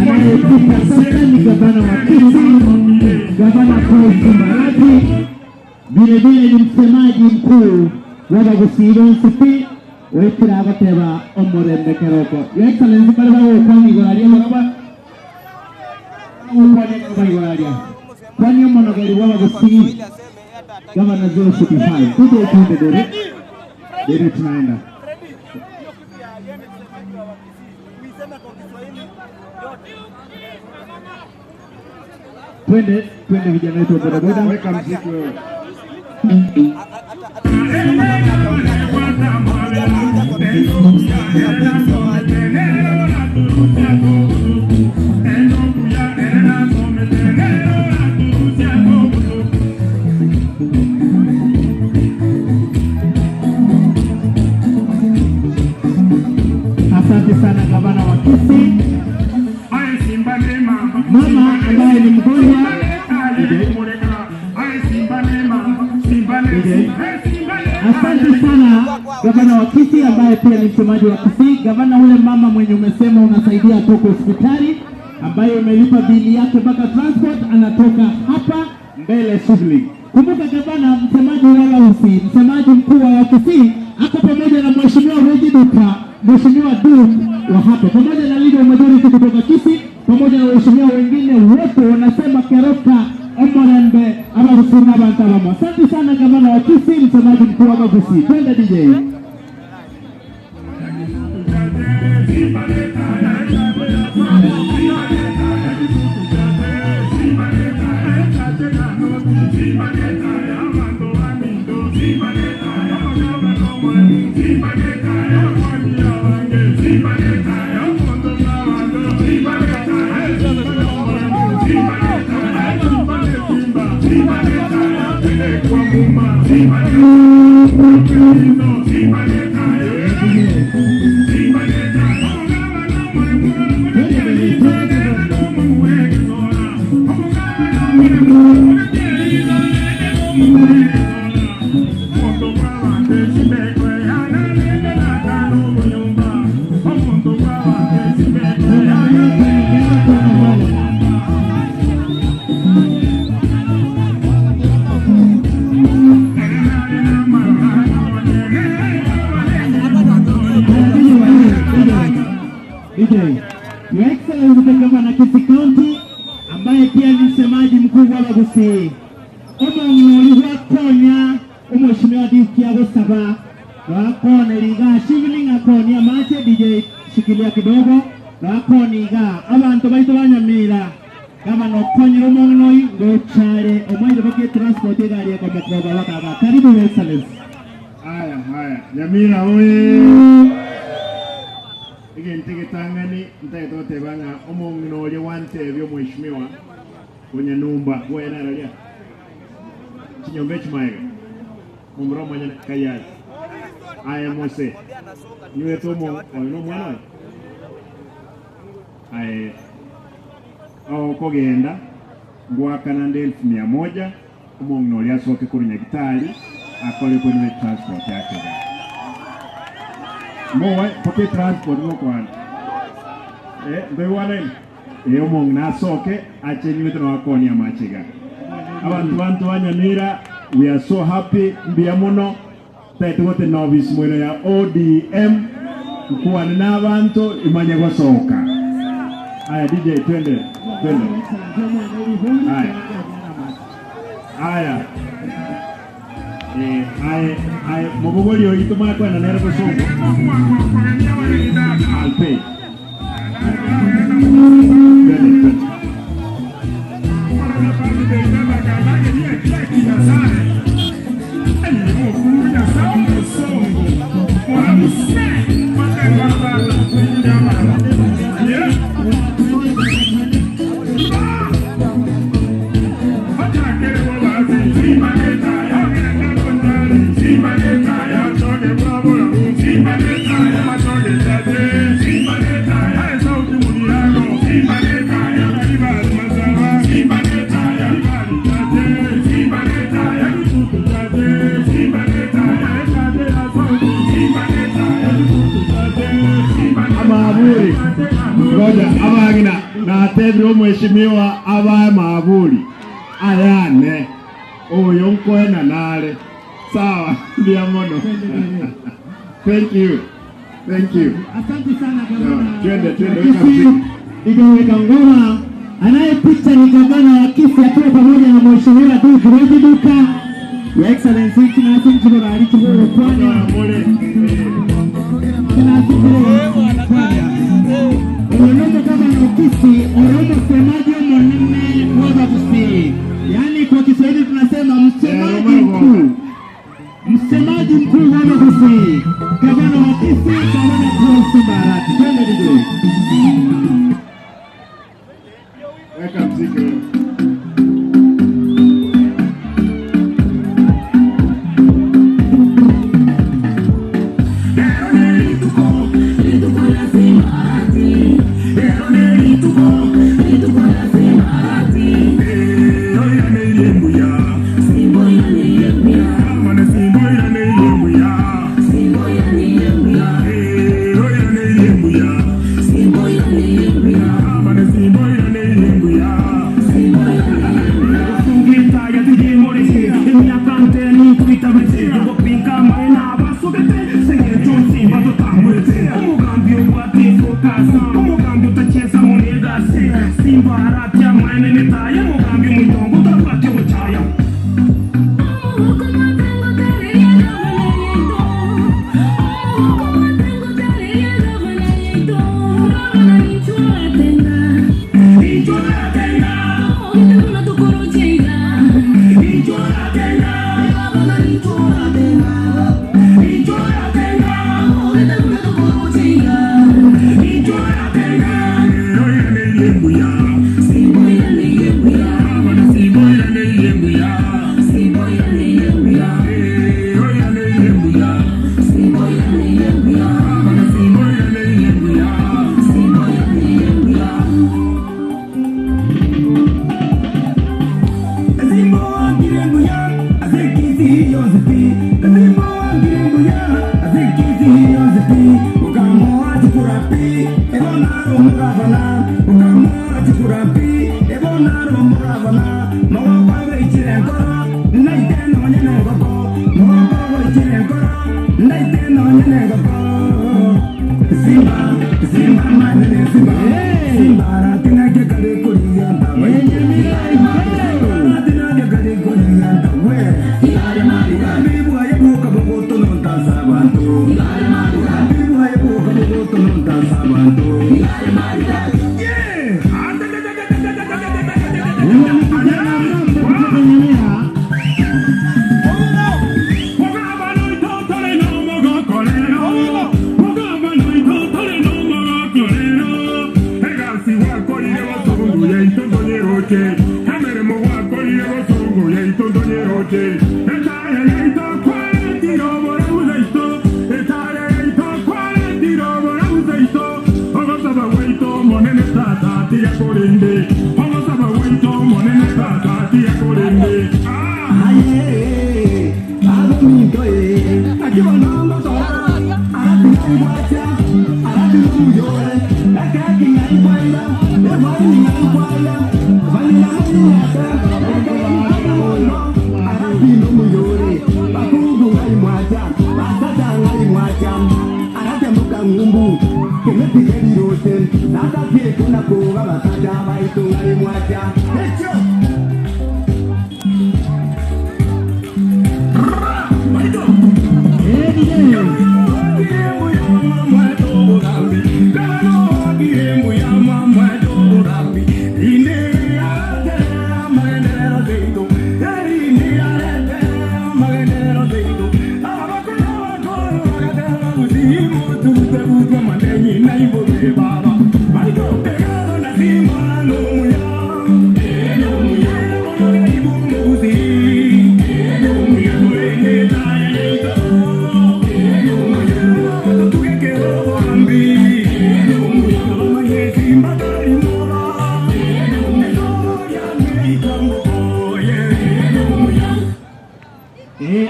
anayepita sasa ni gavana wa Kisii, gavana Paul Kimarati, vilevile ni msemaji mkuu wa Gusiro NCP wekira agateba omurembe Keroka. Your Excellency, bali bawo kwani goraria maraba kwani goraria kwani monogari wa Gusiro gavana 065 tuko tunde dere tunaenda twende vijana wetu wa bodaboda, weka mziki wewe. Asante sana gavana wa Kisii. Mama ambaye ni mgonjwa, asante sana gavana wa Kisii ambaye pia ni msemaji wa Kisii. Gavana, ule mama mwenye umesema unasaidia toka hospitali, ambaye umelipa bili yake mpaka transport, anatoka hapa mbele shughuli. Kumbuka gavana, msemaji wa Kisii, msemaji mkuu wa Kisii ako pamoja na mheshimiwa Rejiduka, mheshimiwa Dum wa hapa, pamoja na leader majority kutoka Kisii, pamoja na waheshimiwa wengine wote wanasema Keroka omorembe abarusuna bantalamo. Asante sana gavana wa Kisii, msemaji mkuu wa Kisii. Twende DJ. Your Excellency the Governor Kisii County ambaye pia ni msemaji mkuu wa Gusii. Omongi wakonya Mheshimiwa Diki agusaba wakona liga shivling akonia mache DJ shikilia kidogo wakoniga abantu baitu banyamira kama nokonyera omongi ngochare omaire bake transport egari kwa mkoba wakaba. Karibu Your Excellency. Haya Nyamira oye Tangani ntaitote banga omongi no lye wante byo mheshimiwa kwenye numba wewe na ralia kinyombe chimaega kumbro manya kayazi aya mose niwe tomo ono mwana aya kogenda ngwakana 100,000 omongi no lye asoke kuri nyagitali akole kwenye transport yake mowa poke transport mo kwana mbewana omongi nasoke achenyiwe tunawakoni amachiga abantu banyamira. We are so happy mbia muno taitugote novice mwino ya ODM kuwana n'abantu imanya gosoka. Aya DJ twende aya mubugoli oyitu mwakwenda nere gosongo alpe abagina na tebro mheshimiwa aba maaburi ayane oyo nkwena nale sawa ndia mono. Thank you Asante sana gavana. Twende Igaweka ngoma anayepita ni gavana wa Kisii akiwa pamoja na mheshimiwa Duka. Your Excellency tunasinjira alichukua kwani Olomo gavana wa Kisii olomo semaji mwanene mwaza Gusii. Yani kwa Kiswahili tunasema msemaji mkuu wa Gusii. Gavana wa Kisii gavana kwa Arati. Twende DJ. weka mziki.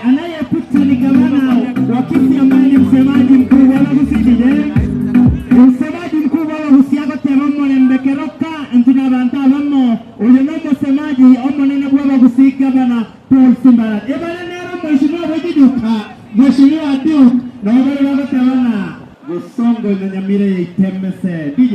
Anayepita ni gavana wa Kisii ambaye ni msemaji mkuu wa Kisii. Msemaji mkuu wa Husiago Temamo ni Keroka ntuna banta bamo uyo no msemaji omonene bwa Kisii gavana Paul Simbara. Ebana nero mheshimiwa Wajiduka, mheshimiwa Duke na wale wote wana Gusongo na Nyamira ya Itemese. DJ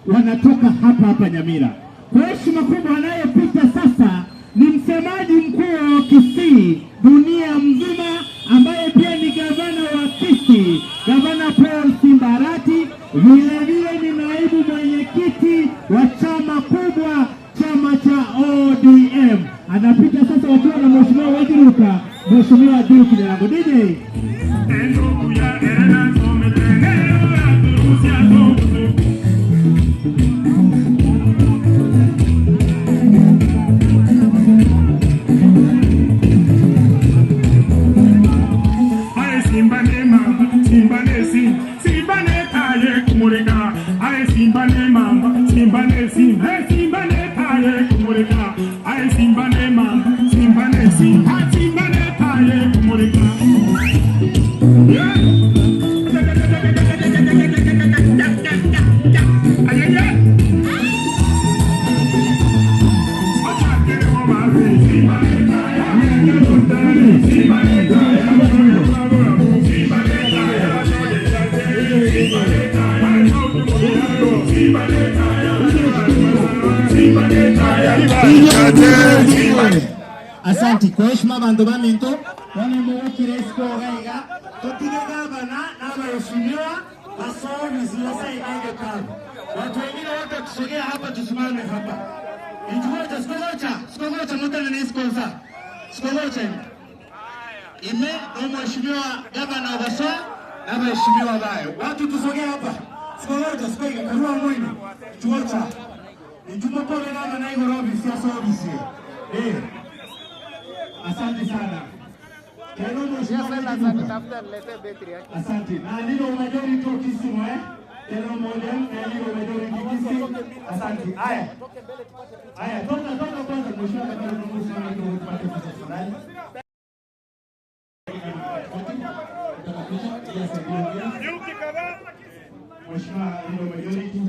wanatoka hapa Nyamira. Kwa heshima kubwa anayepita sasa ni msemaji mkuu wa Kisii dunia mzima ambaye pia ni gavana wa Kisii, Gavana Paul Simbarati, vile ni naibu mwenyekiti wa chama kubwa, chama cha ODM. Anapita sasa wakiwa na mheshimiwa Wajiruka, mheshimiwa Duke Nyarango. DJ Asanti kwa heshima bantu baminto wale mwakire isko gaiga totige gavana na waheshimiwa asomi zilasa inenge kazi watu wengine wote tusogea hapa tusimame hapa Sikogocha mutana ni sponsor. Sikogocha ime no mheshimiwa gavana wa Basoa na mheshimiwa bayo. Watu tusogea hapa. Sikogocha sikoga karua mwini. Tuocha. Tumopole na na Nairobi siasa ofisi. Asante sana. Kero mheshimiwa asante. Na ndio majority ofisi Kero moja na ndio majority ofisi. Asante. Haya, toka kwanza mheshimiwa kama tunamsema ndio tupate fursa fulani. Mheshimiwa ndio majority.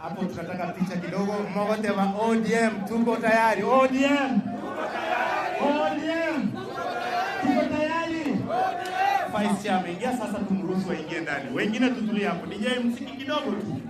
Hapo tunataka picha kidogo. Mmoja wa ODM tuko tayari. ODM. Tuko tayari. Vice Chairman ingia sasa, tumruhusu waingie ndani. Wengine tutulie hapo. DJ msiki kidogo tu.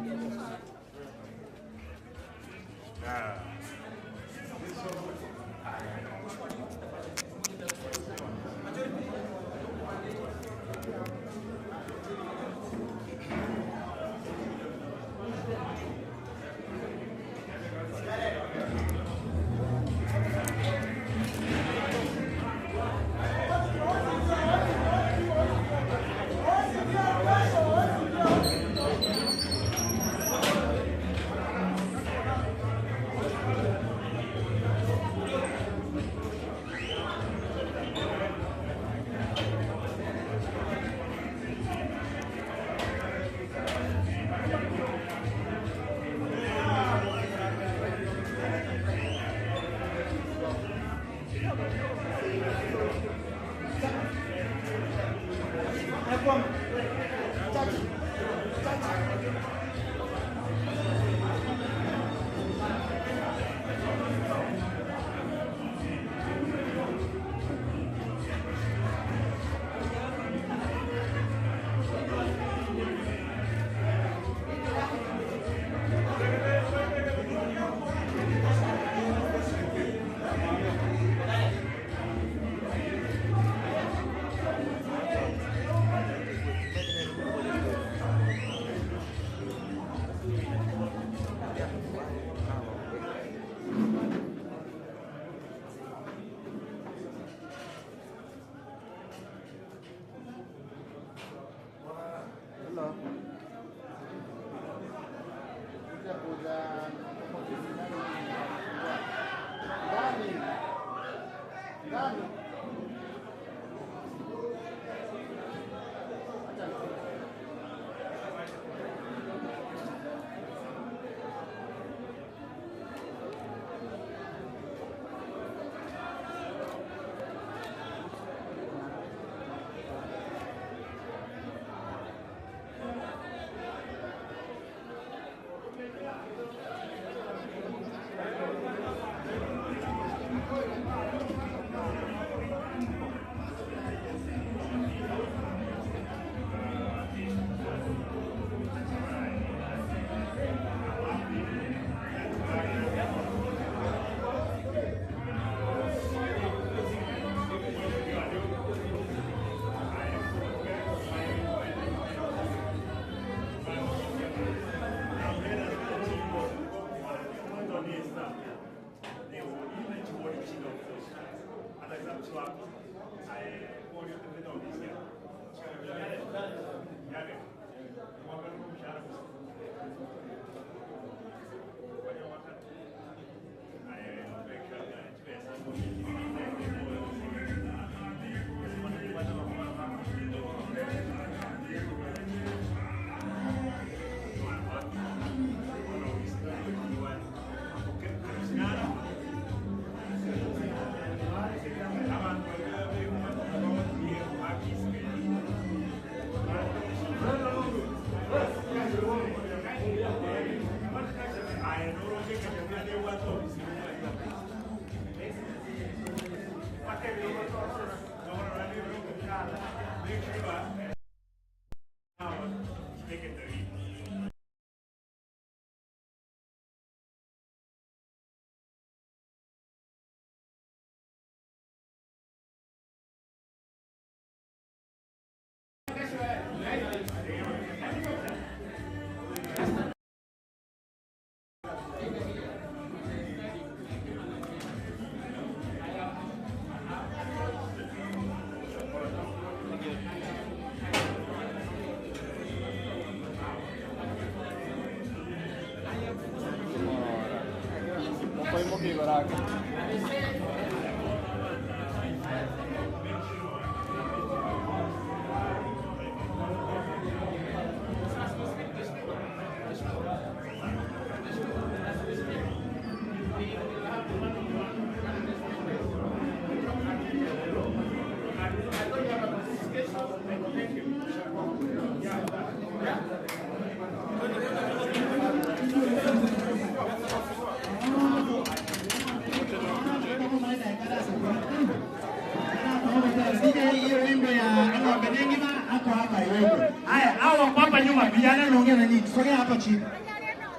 Haya, hawa hapa nyuma vijana naongea na nyinyi. Tusogee hapa chini.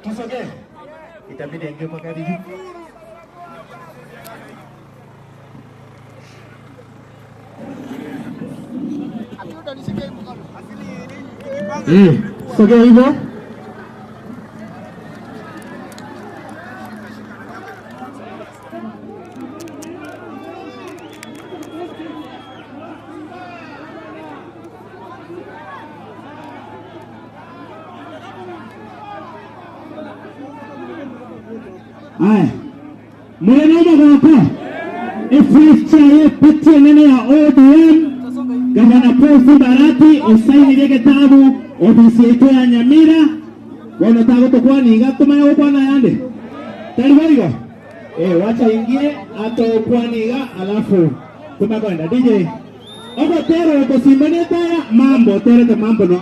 Tusogee. Itabidi aingie kwa gari juu. Sogea hivyo. Haya, mwenoma hapa ifricha pati nene ya ODM gavana Paul Arati usaini kitabu ofisi ya Nyamira wanataka tokwani gatuma yo bwana yande talibarigo wacha ingie ato kwani ga alafu tunakwenda DJ obo tero ko simbane taya mambo tere te mambo no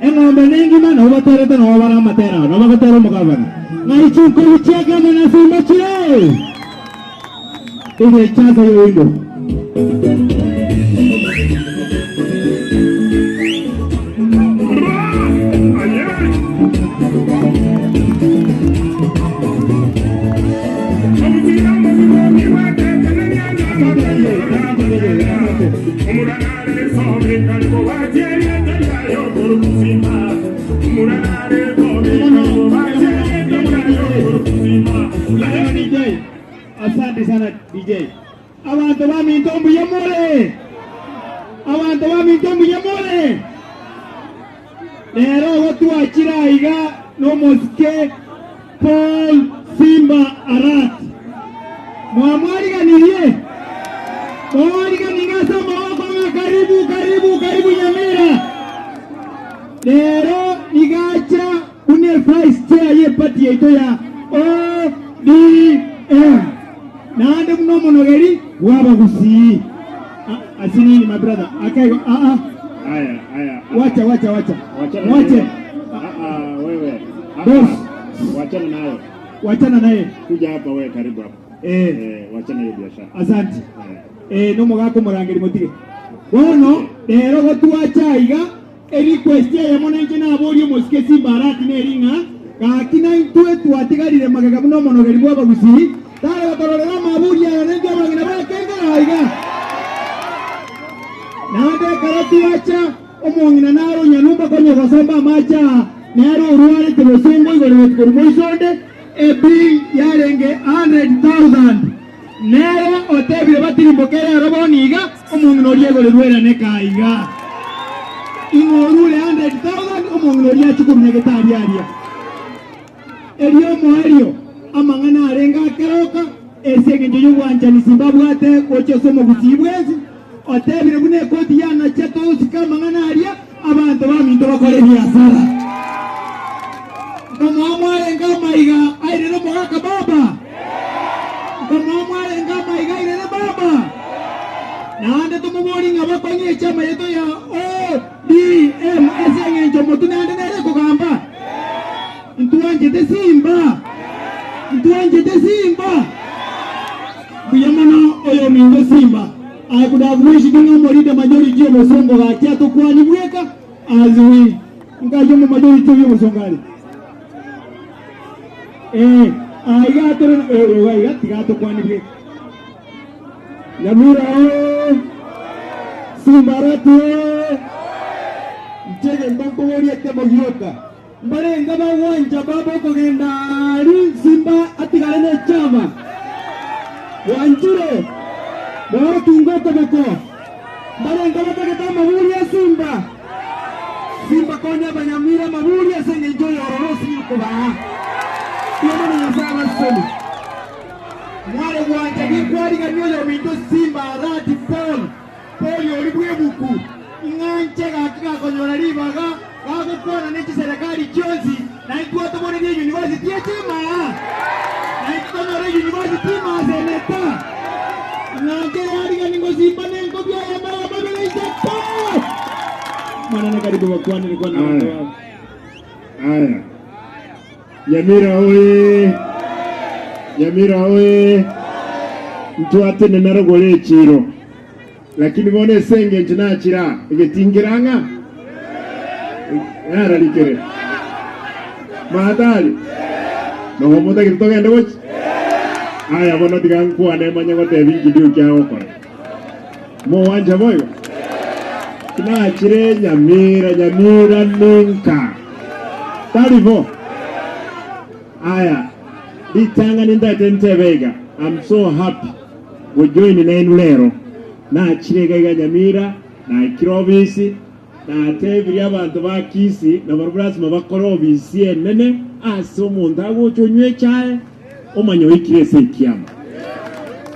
ng'ombe nengi mana obo tere te no bara matera no ba tero mukabana na ichuko icheka na simba chile ile chaza hiyo window Asante sana DJ. Abantu bami ntombu yamole. Abantu bami ntombu yamole. Lero watu achira iga no moske Paul Simba Arati. Mwamwari ganiye. Mwamwari ganiga sama karibu Nyamira. Lero igacha une price chair ye pati yeto ya ODM. Naande mno monogeri waba gusi. Asini my brother. Akayo Haya. Wacha. Wewe. Boss. Wachana naye. Kuja hapa wewe karibu hapa. Wachana hiyo biashara. Asante. No mogako murangeri motige. Wono rero gotuacha iga request ya monenje na abori mosike Simba Arati neringa gakina intwe twatigarire magaga no monogeri bwa bagusi tare batororera maburi ya nenge bagina bakenga iga nade karati acha omongina naro nyanumba konyo gosomba macha nero ruare tebosongo igore kurmoisonde ebi yarenge 100,000 nero otebire batirimbokera roboniga omongino riegore ruera nekaiga ingorule 100,000 omongino ria chukumne getariaria elio moerio amangana arenga keroka esenge njoyo wanjani Zimbabwe kocho somo gusibwezi otebire bune koti yana cheto usikama ngana aria abantu baminto bakore biashara kama mwarenga maiga airero mogaka baba kama mwarenga maiga airero baba naande tumubori ngabakonyie chama yeto ya ODM esenge njomo tunande nere kugamba ntuanje de Simba buyamana oyo mingo Simba I could have wished the majority of the song of Akiato Kwani Weka as we Ngajomo majority of the song. I got to Kwani Weka. Yamura Simba Arati Jege Mbanko Woriete Mogioka. Mbarenga wanja babo kugenda Simba atigarene chama. Wanjure Bora tungoko bako. Barenga bakata maburi ya Simba konya banyamira maburi ya senge joyo rorosi kuba. Yoma na sawa soni. mwale gwanja gikwali ganyoyo minto Simba Arati Paul yolibwe buku inganje gakika konyola libaga gakukona n'iki serikali kyozi na ikuwato mone ni university yetima na ikutonore university mazeneta ngante yari ganingo Simba nengo bya yamara babele itepo mwana karibu wakwani ni kwa na Haya. Nyamira oye. Nyamira oye. Mtu atene narogole chiro. Lakini bone senge ntinachira igetingiranga. Yara likere. Madali. No moda kiritoga ndoch. Haya bono digangu ane manyango tevingi dio kya okora. Mo wanja boyo. Tinachire nyamira ninka. Tarivo. Aya. Ditanga nindatente vega. I'm so happy. We join in Enulero. Na chirega nyamira na ikirobisi na tebiri abantu bakisi na barubras mabakorobisi enene aso munda gochonywe chae omanyo ikirese kiama.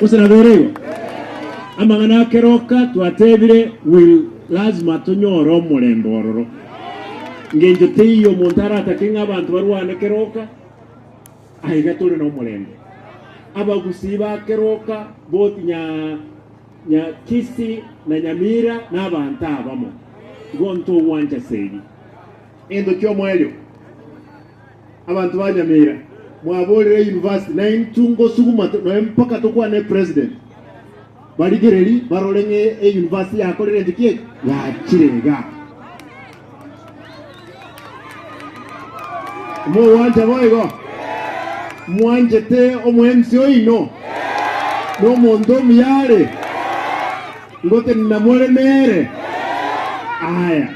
Usana berego. Amangana Keroka twatebire will lazima tunyoro omulemboro. Ngenje teyo montara atakenga abantu barwane Keroka aiga tole no mulembe abagusiba Keroka boti nya kisi na nyamira n'abantu abamo gonto wanja seri endo kyo mwelyo abantu banyamira mwabolere university na intungo suguma no mpaka tukwa ne president baligereri barolenge university yakolere ndikie ya kirega mo wanja boygo mwanje te omwensi oino no mondo miyale ngote namole mere aya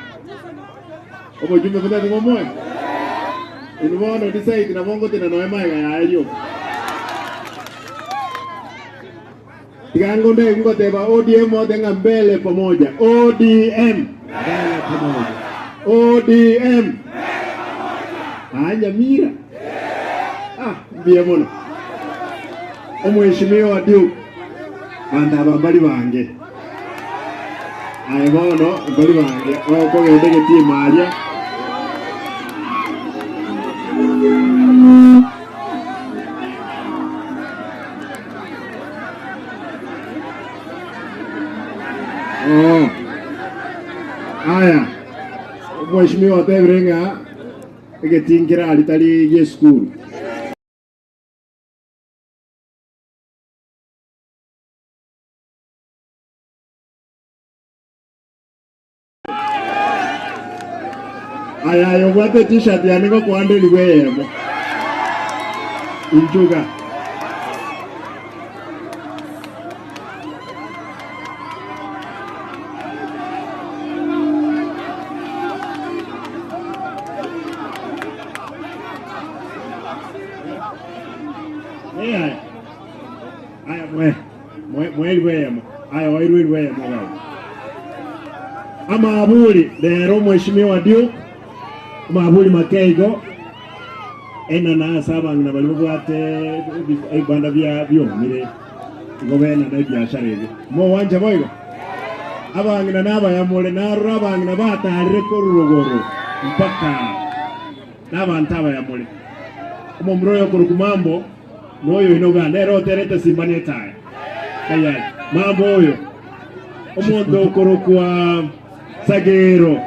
obo jume funda ngomoe inono decide na mongo tena noema ya alio tigango nde ngote ba ODM odenga mbele pamoja ODM ODM anya mira biamono omweshimiwa dio banda babali bange ayebono bali bange oko gedege ti maria aya omweshimiwa tebrenga egetingira alitali ye school. Aya yo wate t-shirt ya niko kuande liwemo injuga aya mwe liwemo aya liwemo ama abuli lero mheshimiwa dio mabuli makeigo ena na saba ngina balibwate ibanda byo mire ngobena na biashara ebi mo wanja boygo abangina naba yamole narura abangina batarire korugoro mpaka nabantaba yamole mo mroyo kurukumambo noyo inoganda ero terete simbani tae kaya mambo oyo omondo korokwa sagero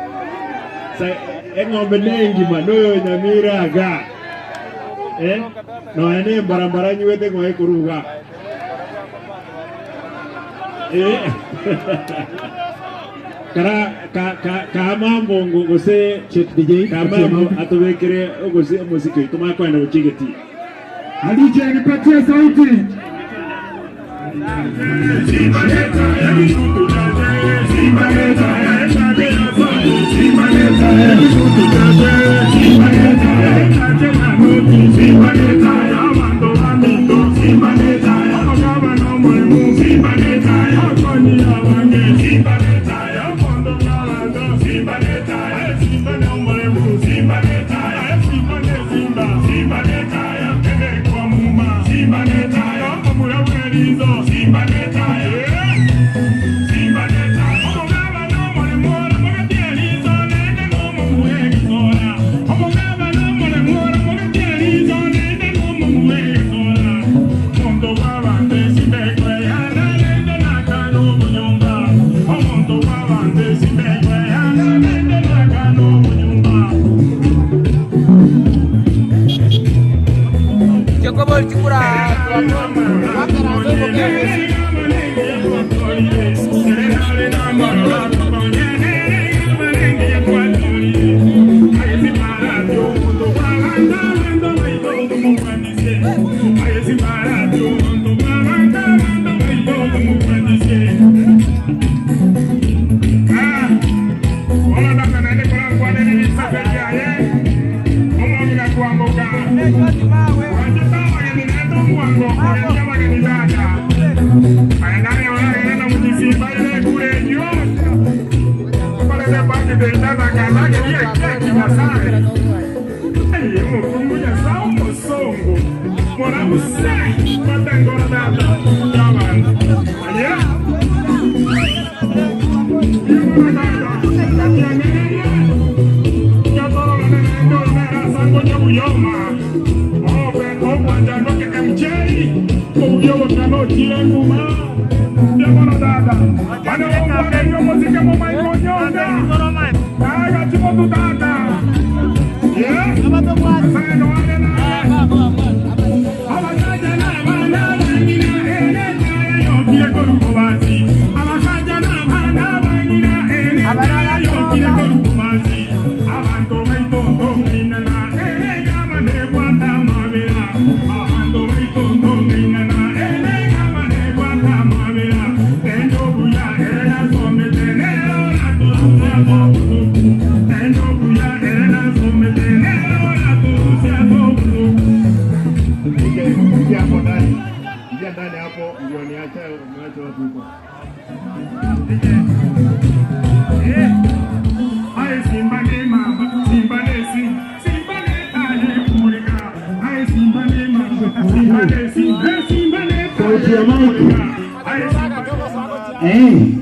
engombe nengi manoyo nyamira aga no ene barabara nywete ngoe kuruga kara mambo ngose DJ kama atobekere ogose muziki tumakwa na uchigeti DJ nipatie sauti Simba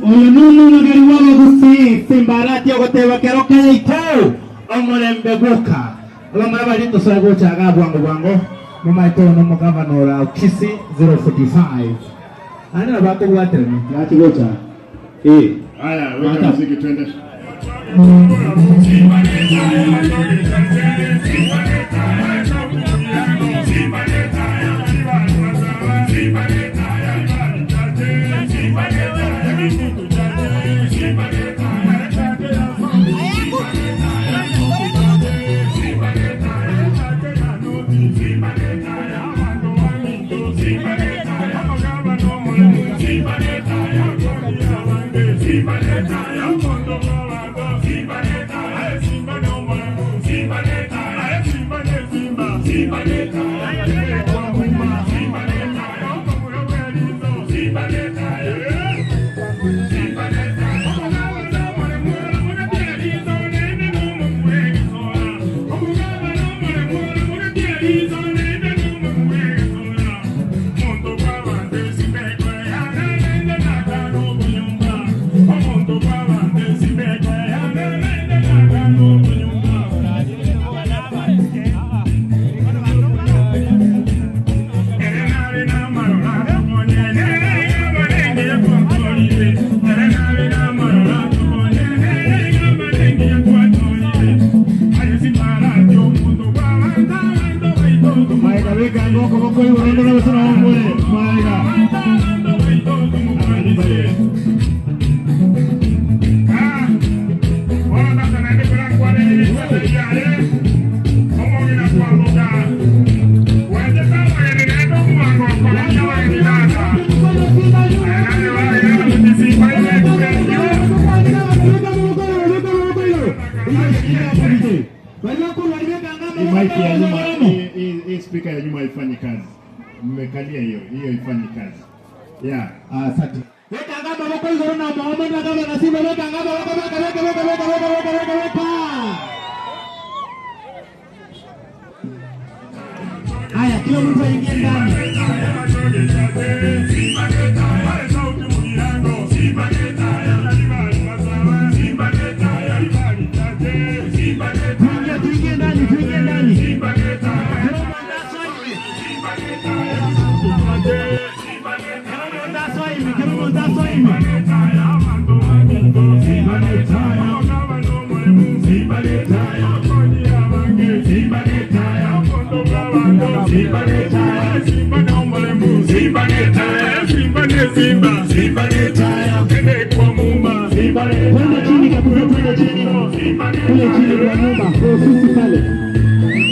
Uyununu magari wako kusi Simbarati okoteba Keroka ito omulembe guka olamara balito sago chaga bwango mumaito no mugavanora Kisi 045 ana bako bwaterani yati gocha haya weka muziki twende. Hii speaker ya nyuma haifanyi kazi. Mmekalia hiyo haifanyi kazi. Yeah, asante. Weka ngamba wako hizo na Muhammad na kama nasema weka ngamba wako weka. Haya, kila mtu aingie ndani. Tuingie ndani.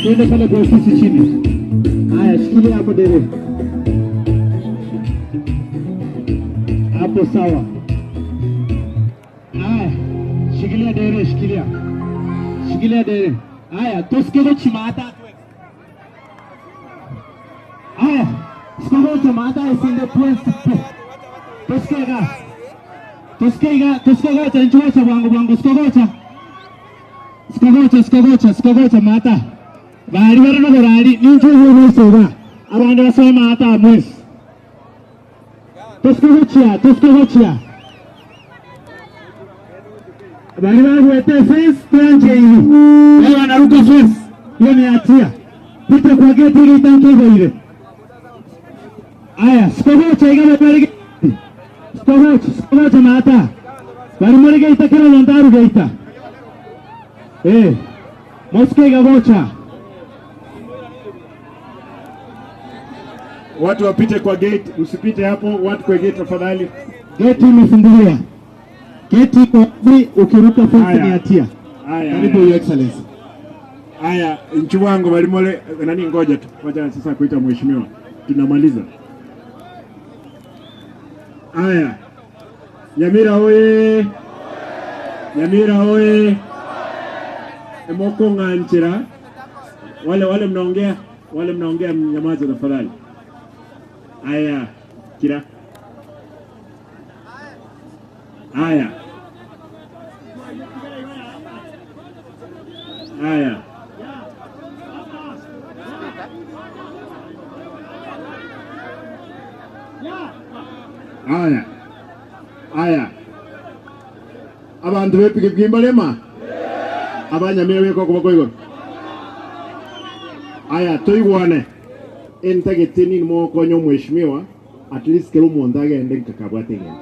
Twende pale kwa ofisi chini. Haya, shikilia hapo dereva. Hapo sawa. Haya, shikilia dereva, shikilia dereva. Haya, tusikile chimata. Haya, sikile chimata isinde pwesi. Tusikega chanchocha bwangu sikogocha. Skogocha mata. Bari no gorari nincho no soga. Abanda basoma mata mwes. Skogocha. Bari wete face tuanje hivi. Leo anaruka face. Hiyo ni hatia. Pita kwa geti ile itankizo ile. Aya, skogocha igaba bari. Skogocha mata. Bari mori geita kero londaru geita. Moske gabocha. Watu wapite kwa gate, usipite hapo, watu kwa gate tafadhali. Gate imefunguliwa. Gate iko ukiruka fence ni hatia. Karibu Your Excellency. Haya, nchi wangu walimole nani, ngoja tu. Wacha sasa kuita mheshimiwa. Tunamaliza. Haya. Nyamira oye. Nyamira oye. Emoko nganchira. Wale mnaongea mnyamaze tafadhali. Haya, kira. Haya. Haya. Haya. Haya. Abantu bepigibwimba lema. Abanyamira beko kubako igoro. Haya, toigwane. Entagete ni mo konyo mheshimiwa, at least kero monda agende kakabwate ngene.